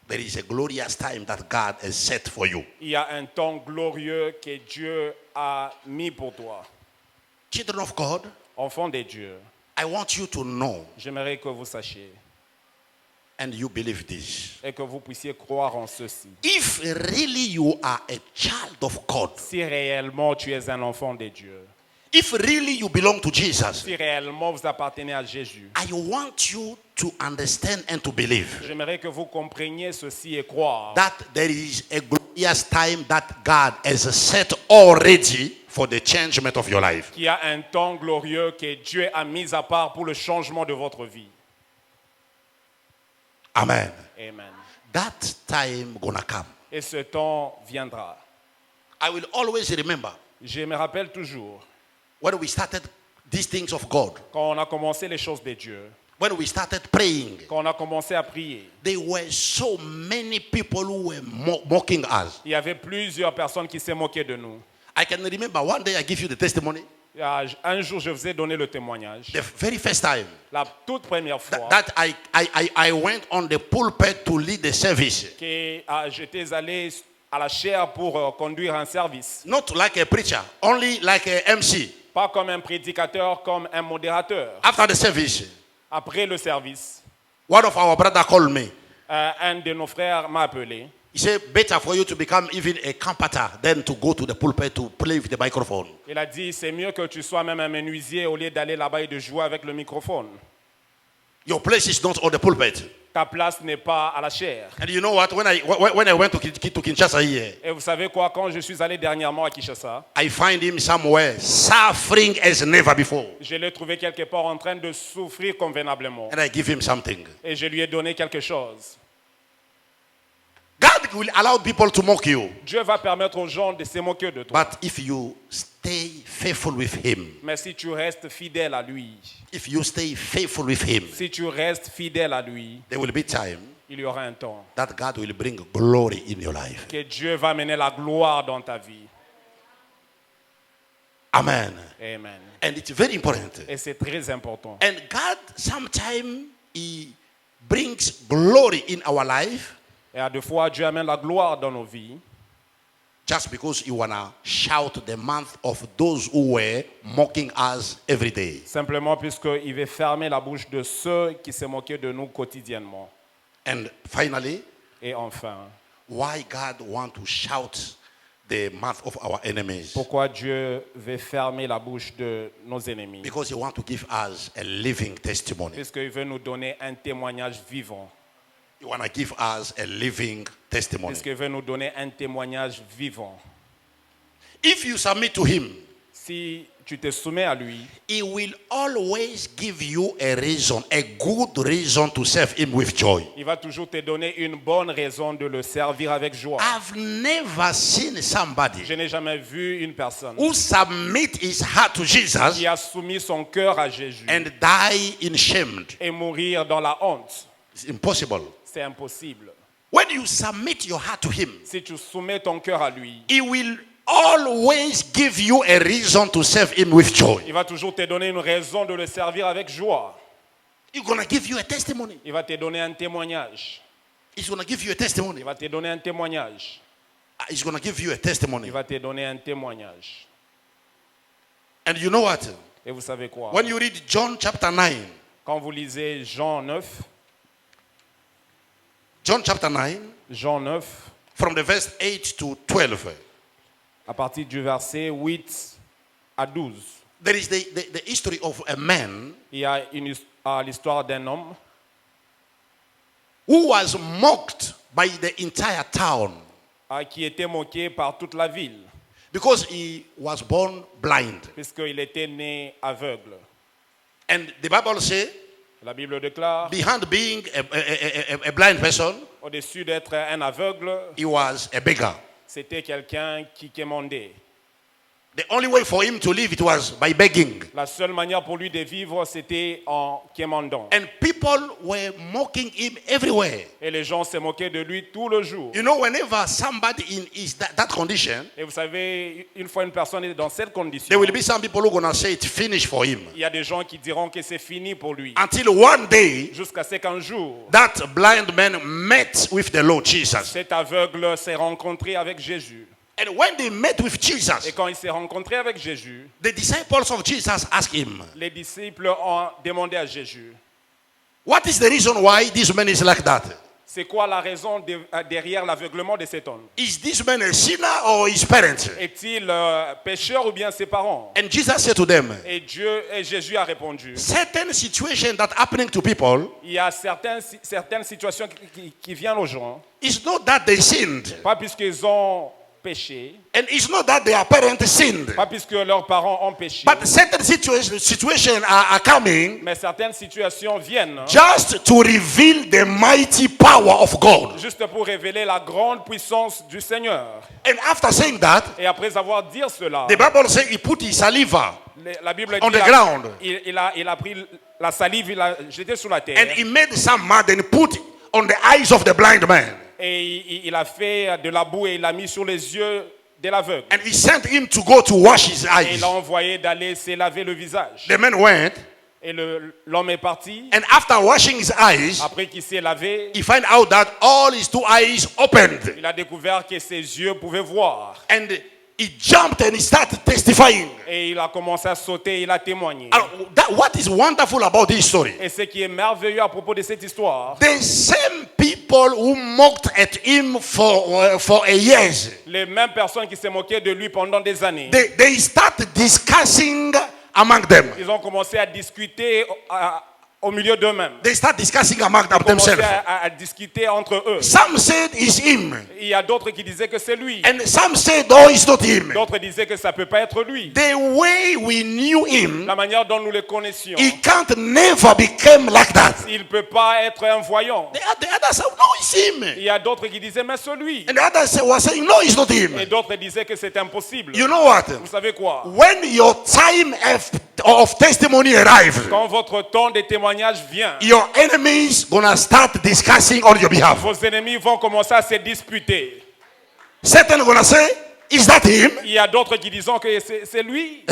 There is a glorious time that God has set for you. Il y a un temps glorieux que Dieu a mis pour toi. Children of God, Enfants de Dieu, I want you to know j'aimerais que vous sachiez and you believe this. et que vous puissiez croire en ceci. If really you are a child of God, Si réellement tu es un enfant de Dieu, if really you belong to Jesus, si réellement vous appartenez à Jésus, I want you to understand and to believe j'aimerais que vous compreniez ceci et croire that there is a glorious time that God has set already for the changement of your life. qu'il y a un temps glorieux que Dieu a mis à part pour le changement de votre vie. Amen. Amen. That time gonna come. Et ce temps viendra. I will always remember Je me rappelle toujours, when we started these things of God, quand on a commencé les choses de Dieu, when we started praying, quand on a commencé à prier, there were so many people who were mocking us. il y avait plusieurs personnes qui s'est moquées de nous. I can remember one day I give you the testimony. Un jour, je vous ai donné le témoignage. The very first time La toute première fois that I went on the pulpit to lead the service. que j'étais allé à la chaire pour conduire un service. Not like a preacher, only like a MC. Pas comme un prédicateur, comme un modérateur. After the service, Après le service, one of our brothers called me. un de nos frères m'a appelé. He said, better for you to become even a carpenter than to go to the pulpit to play with the microphone. Il a dit, c'est mieux que tu sois même un menuisier au lieu d'aller là-bas et de jouer avec le microphone. Your place is not on the pulpit. Ta place n'est pas à la chair. And you know what? When I went to Kinshasa here, Et vous savez quoi, quand je suis allé dernièrement à Kinshasa, I find him somewhere suffering as never before. je l'ai trouvé quelque part en train de souffrir convenablement. And I give him something. Et je lui ai donné quelque chose. God will allow people to mock you. Dieu va permettre aux gens de se moquer de toi. But if you stay faithful with him, Mais si tu restes fidèle à lui, if you stay faithful with him, si tu restes fidèle à lui, there will be time il y aura un temps that God will bring glory in your life. que Dieu va mener la gloire dans ta vie. Amen. Amen. And it's very important. Et c'est très important. And God sometimes he brings glory in our life Et à deux fois, Dieu amène la gloire dans nos vies. just because you wanna shout the mouth of those who were mocking us every day. Simplement puisqu'il veut fermer la bouche de ceux qui se moquaient de nous quotidiennement. And finally, Et enfin, why God want to shout the mouth of our enemies? pourquoi Dieu veut fermer la bouche de nos ennemis? Because he want to give us a living testimony. Puisqu'il veut nous donner un témoignage vivant. He want to give us a living testimony. Puisqu'il veut nous donner un témoignage vivant. If you submit to him, Si tu te soumets à lui, he will always give you a reason, a good reason to serve him with joy. il va toujours te donner une bonne raison de le servir avec joie. I've never seen somebody Je n'ai jamais vu une personne who submit his heart to Jesus qui a soumis son cœur à Jésus and die in shame. et mourir dans la honte. It's impossible. C'est impossible. When you submit your heart to him, Si tu soumets ton cœur à lui, he will always give you a reason to serve him with joy. il va toujours te donner une raison de le servir avec joie. He's going to give you a testimony. Il va te donner un témoignage. He's going to give you a testimony. Il va te donner un témoignage. He's going to give you a testimony. Il va te donner un témoignage. And you know what? Et vous savez quoi? When you read John chapter 9, Quand vous lisez Jean 9, John chapter 9, Jean 9, from the verse 8 to 12, à partir du verset 8 à 12, there is the history of a man il y a l'histoire d'un homme who was mocked by the entire town qui était moqué par toute la ville, because he was born blind. puisqu'il était né aveugle. And the Bible says, La Bible déclare, behind being a blind person, au-dessus d'être un aveugle, he was a beggar. c'était quelqu'un qui quémandait. The only way for him to live, it was by begging. La seule manière pour lui de vivre, c'était en quémandant. And people were mocking him everywhere. Et les gens se moquaient de lui tout le jour. You know, whenever somebody is that condition, Et vous savez, une fois une personne est dans cette condition, there will be some people who are going to say it's finished for him. il y a des gens qui diront que c'est fini pour lui. Until one day, Jusqu'à ce qu'un jour, that blind man met with the Lord Jesus. cet aveugle s'est rencontré avec Jésus. And when they met with Et Jesus, quand il s'est rencontré avec Jésus, the disciples of Jesus asked him, les disciples ont demandé à Jésus, what is the reason why this man is like that? c'est quoi la raison derrière l'aveuglement de cet homme? Is this man a sinner or his parents? Est-il pécheur ou bien ses parents? And Jesus said to them, Et Jésus a répondu, certain situations that happening to people il y a certaines situations qui viennent aux gens, is not that they sinned. pas puisqu'ils ont péché, And it's not that their parents sinned. pas puisque leurs parents ont péché, But certain situations are coming mais certaines situations viennent just to reveal the mighty power of God. juste pour révéler la grande puissance du Seigneur. And after saying that, Et après avoir dit cela, the Bible says he put his saliva la Bible on dit the ground. il a pris la salive, il l'a jeté sur la terre. And he made some mud and put on the eyes of the blind man. Et il a fait de la boue et il l'a mis sur les yeux de l'aveugle. And he sent him to go to wash his Et eyes. il l'a envoyé d'aller se laver le visage. The man went, Et l'homme est parti. and after washing his eyes, Après qu'il s'est lavé, he found out that all his two eyes opened. il a découvert que ses yeux pouvaient voir. And he jumped and he started testifying. Et il a commencé à sauter, il a témoigné. And what is wonderful about this story? Et ce qui est merveilleux à propos de cette histoire, The same people who mocked at him for a years, les mêmes personnes qui se moquaient de lui pendant des années, they started discussing among them. ils ont commencé à discuter au milieu d'eux-mêmes. They start discussing among Ils ont commencé themselves. à discuter entre eux. Some said it's him, Il y a d'autres qui disaient que c'est lui. and some said, oh, it's not him. D'autres disaient que ça ne peut pas être lui. The way we knew him, La manière dont nous le connaissions, he can't never become like that. il ne peut pas être un voyant. The others said, no, it's him. Il y a d'autres qui disaient, mais c'est lui. And the others were saying, no, it's not Et him. d'autres disaient que c'est impossible. You know what? Vous savez quoi? When your time of testimony arrives, Quand votre temps de témoignage vient, your enemies gonna start discussing on your behalf. vos ennemis vont commencer à se disputer. Satan gonna say, is that him? Il y a d'autres qui disent que c'est lui.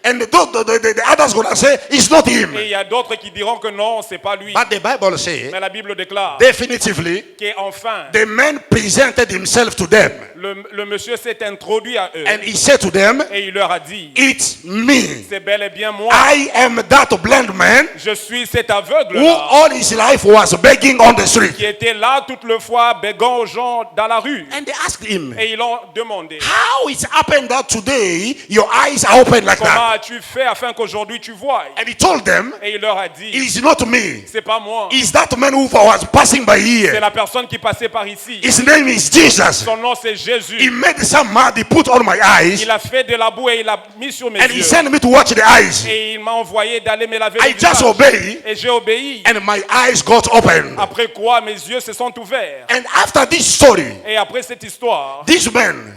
And the others gonna say, it's not him. Et il y a d'autres qui diront que non, c'est pas lui. But the Bible says, Mais la Bible déclare definitively, qu'enfin, the man presented himself to them. le monsieur s'est introduit à eux. And he said to them, Et il leur a dit, it's me. c'est bel et bien moi. I am that blind man Je suis cet aveugle who all his life was begging on the street. qui était là toute le fois bégant aux gens dans la rue. And they asked him, Et ils l'ont demandé, how it happened that today your eyes are open like comment that? as-tu fait afin qu'aujourd'hui tu vois? And he told them, Et il leur a dit, it's not me. c'est pas moi. It's that man who was passing by C'est here. la personne qui passait par ici. His name is Jesus. Son nom c'est He Jésus. made some mud, he put on my eyes, Il a fait de la boue et il l'a mis sur mes and he yeux. sent me to watch the eyes. Et il m'a envoyé d'aller me laver I le just visage. obeyed, Et j'ai obéi. and my eyes got open. Après quoi, mes yeux se sont ouverts. And after this story, Et après cette histoire, this man,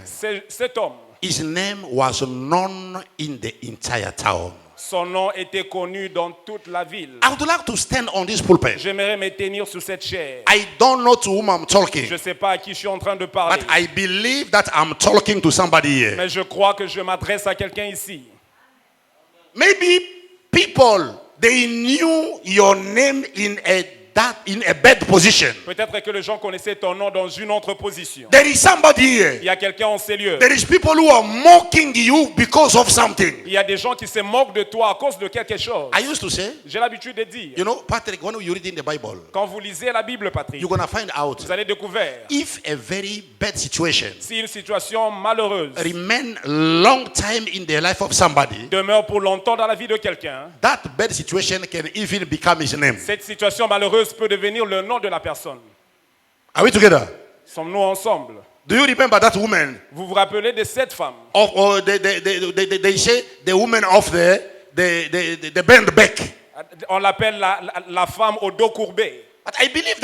cet homme, his name was known in the entire town. son nom était connu dans toute la ville. I would like to stand on this pulpit. J'aimerais me tenir sur cette chair. I don't know to whom I'm talking, Je ne sais pas à qui je suis en train de parler. but I believe that I'm talking to somebody here. Mais je crois que je m'adresse à quelqu'un ici. Maybe people, they knew your name in a bad position. Peut-être que les gens connaissaient ton nom dans une autre position. There is somebody here. Il y a quelqu'un en ces lieux. There is people who are mocking you because of something. Il y a des gens qui se moquent de toi à cause de quelque chose. I used to say, J'ai l'habitude de dire, you know, Patrick, when you read in the Bible, quand vous lisez la Bible, Patrick, you're going to find out vous allez découvrir if a very bad situation si une situation malheureuse remain long time in the life of somebody, demeure pour longtemps dans la vie de quelqu'un, that bad situation can even become his name. cette situation malheureuse peut devenir le nom de la personne. Are we together? Sommes-nous ensemble? Do you remember that woman? Vous vous rappelez de cette femme? Or they say the woman of the bend back. On l'appelle la femme au dos courbé. But I believe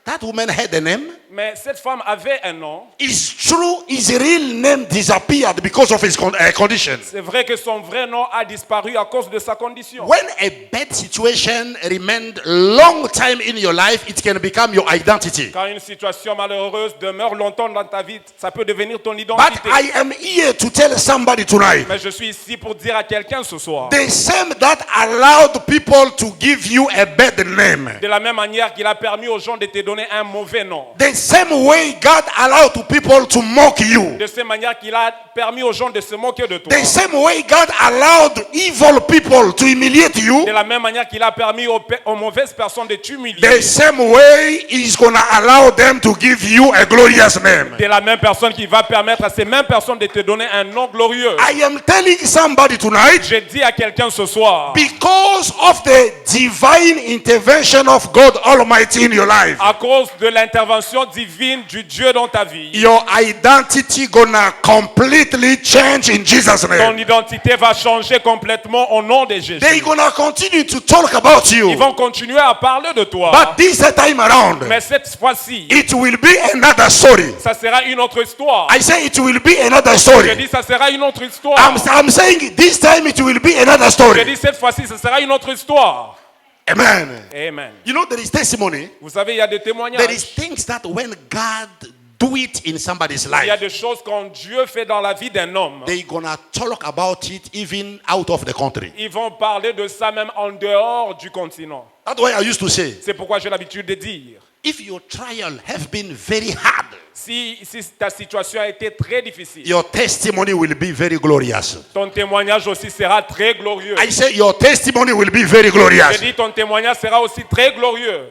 that woman had a name. Mais cette femme avait un nom. It's true, his real name disappeared because of his condition. C'est vrai que son vrai nom a disparu à cause de sa condition. When a bad situation remained long time in your life, it can become your identity. Quand une situation malheureuse demeure longtemps dans ta vie, ça peut devenir ton But identité. I am here to tell somebody tonight. Mais je suis ici pour dire à quelqu'un ce soir. The same that allowed people to give you a bad name. De la même manière qu'il a permis aux gens de te donner un mauvais nom. The same way God allowed people to mock you. De cette manière qu'il a permis aux gens de se moquer de toi. The same way God allowed evil people to humiliate you. De la même manière qu'il a permis aux mauvaises personnes de t'humilier. The same way He's gonna allow them to give you a glorious name. De la même personne qui va permettre à ces mêmes personnes de te donner un nom glorieux. I am telling somebody tonight, Je dis à quelqu'un ce soir, because of the divine intervention of God Almighty in your life, à cause de l'intervention divine du Dieu dans ta vie. Your identity gonna completely change in Jesus' Ton name. identité va changer complètement au nom de Jésus. They're gonna continue to talk about Ils you. vont continuer à parler de toi. But this time around, Mais cette fois-ci, it will be another story. ça sera une autre histoire. I say it will be another Je story. dis ça sera une autre histoire. I'm saying this time it will be another Je story. dis cette fois-ci, ce sera une autre histoire. Amen. Amen. You know, there is testimony. Vous savez, il y a des There témoignages. is things that when God do it in somebody's Il y a life, des choses quand Dieu fait dans la vie d'un homme. they're gonna talk about it even out of the country. Ils vont parler de ça même en dehors du continent. That's why I used to say, C'est pourquoi j'ai l'habitude de dire, if your trial have been very hard, si ta situation a été très difficile, your testimony will be very glorious. ton témoignage aussi sera très glorieux. I say your testimony will be very Je glorious. dis ton témoignage sera aussi très glorieux.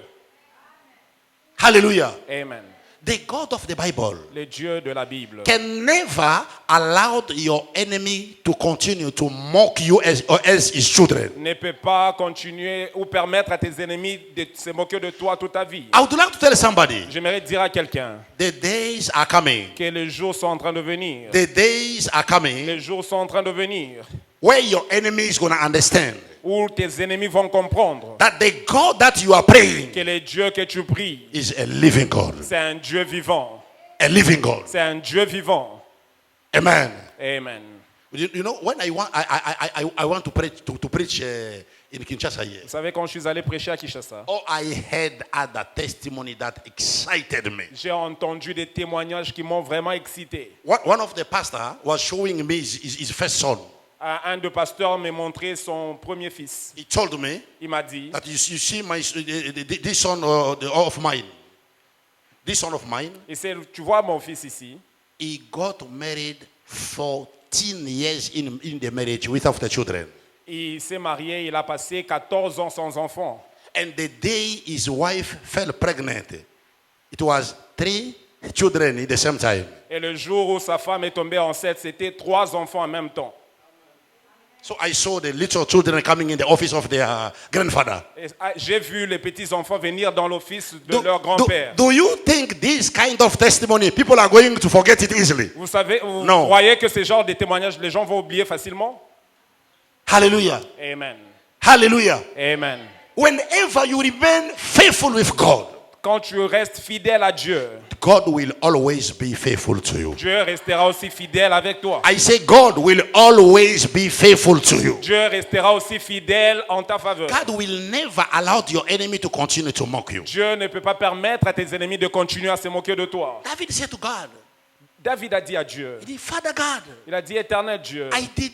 Hallelujah. Amen. The God of the Bible Le Dieu de la Bible can never allow your enemy to continue to mock you or as his children. ne peut pas continuer ou permettre à tes ennemis de se moquer de toi toute ta vie. I would like to tell somebody, J'aimerais dire à quelqu'un the days are coming. que les jours sont en train de venir. The days are coming Les jours sont en train de venir where your enemy is going to understand où tes ennemis vont comprendre that the God that you are praying que le Dieu que tu pries, is a living God. c'est un Dieu vivant. A living God. C'est un Dieu vivant. Amen. Amen. You know, when I want to preach in Kinshasa here, Vous savez, quand je suis allé prêcher à Kinshasa, oh, I heard other testimony that excited me. j'ai entendu des témoignages qui m'ont vraiment excité. One of the pastor was showing me his first son. Un des pasteurs m'a montré son premier fils. He told me Il m'a dit, that you see this son of mine. This son of mine, tu vois mon fils ici, he got married 14 years in the marriage without the children. il s'est marié, il a passé 14 ans sans enfant. And the day his wife fell pregnant, it was 3 children at the same time. Et le jour où sa femme est tombée enceinte, c'était 3 enfants en même temps. So I saw the little children coming in the office of their grandfather. Et j'ai vu les petits-enfants venir dans l'office de leur grand-père. Do you think this kind of testimony, people are going to forget it easily? Vous savez, vous Non. croyez que ce genre de témoignages, les gens vont oublier facilement? Hallelujah. Amen. Hallelujah. Amen. Whenever you remain faithful with God, Quand tu restes fidèle à Dieu, God will always be faithful to you. Dieu restera aussi fidèle avec toi. I say God will always be faithful to you. Dieu restera aussi fidèle en ta faveur. God will never allow your enemy to continue to mock you. Dieu ne peut pas permettre à tes ennemis de continuer à se moquer de toi. David said to God, David a dit à Dieu, he did, Father God, il a dit, Éternel Dieu, I did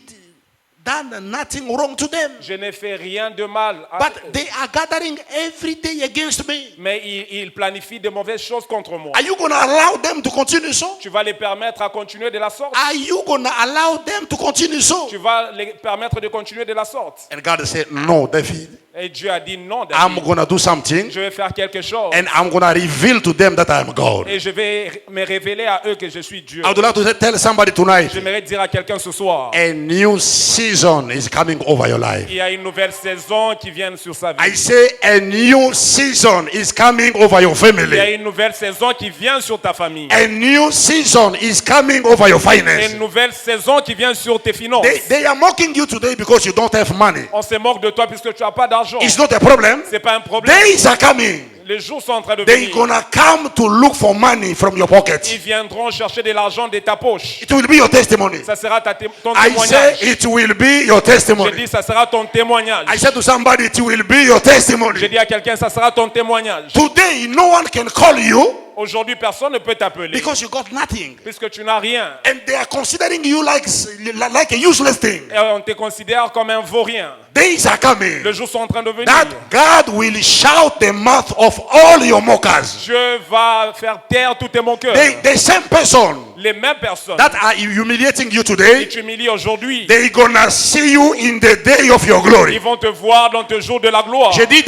done nothing wrong to them, je n'ai fait rien de mal. but they are gathering every day against me. Mais il planifie de mauvaises choses contre moi. Are you going to allow them to continue so? Tu vas les permettre à continuer de la sorte? Are you going to allow them to continue so? Tu vas les permettre de continuer de la sorte? And God said, no, David, Et Dieu a dit non, I'm David. going to do something Je vais faire quelque chose. and I'm going to reveal to them that I am God. Et je vais me révéler à eux que je suis Dieu. I would like to tell somebody tonight, J'aimerais dire à quelqu'un ce soir, a new season is coming over your life. il y a une nouvelle saison qui vient sur sa vie. I say a new season is coming over your Il y a family. une nouvelle saison qui vient sur ta famille. A new season is coming over your Il y a finance. une nouvelle saison qui vient sur tes finances. They are mocking you today because you don't have money. On se moque de toi puisque tu n'as pas d'argent. It's not a problem. C'est pas un problème. Days are coming. Les jours sont en train de They're venir. gonna come to look for money from your Ils pocket. viendront chercher de l'argent de ta poche. It will be your testimony. Ça sera ton I témoignage. say it will be your Je testimony. dis, ça sera ton témoignage. I said to somebody, it will be your Je testimony. dis à quelqu'un, ça sera ton témoignage. Today, no one can call you Aujourd'hui, personne ne peut t'appeler because you got nothing. puisque tu n'as rien. And they are considering you like a useless thing. Et on te considère comme un vaurien. Days are coming Les jours sont en train de venir. that God will shout the mouth of all your mockers. Dieu va faire taire tous tes moqueurs. The same person les mêmes personnes that are humiliating you qui today, t'humilient aujourd'hui, they're gonna see you in the day of your glory. ils vont te voir dans tes jours de la gloire. J'ai dit,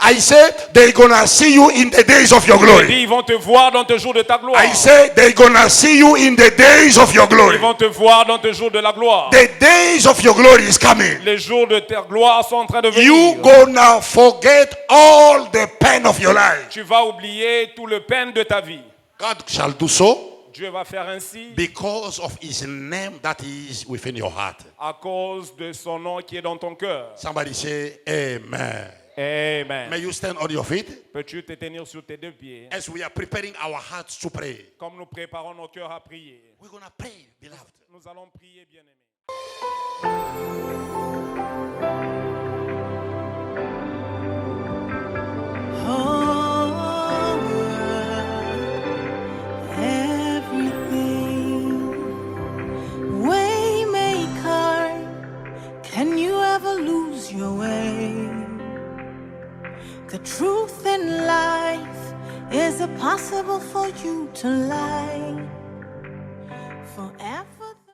I say they're gonna see you in the days of your J'ai glory. dit, ils vont te voir dans tes jours de ta gloire. I say they're gonna see you in the days of your glory. Ils vont te voir dans tes jours de la gloire. The days of your glory is coming. Les jours de ta gloire sont en train de You venir. gonna forget all the pain of your life. Tu vas oublier tout le peine de ta vie. God shall do so Dieu va faire ainsi because of his name that is within your heart. à cause de son nom qui est dans ton cœur. Somebody say amen. Amen. May you stand on your feet Peux-tu te tenir sur tes deux pieds as we are preparing our hearts to pray. comme nous préparons nos cœurs à prier. We're gonna pray, beloved. Nous allons prier, bien-aimés. Everything. Waymaker, can you ever lose your way? The truth in life, is it possible for you to lie forever?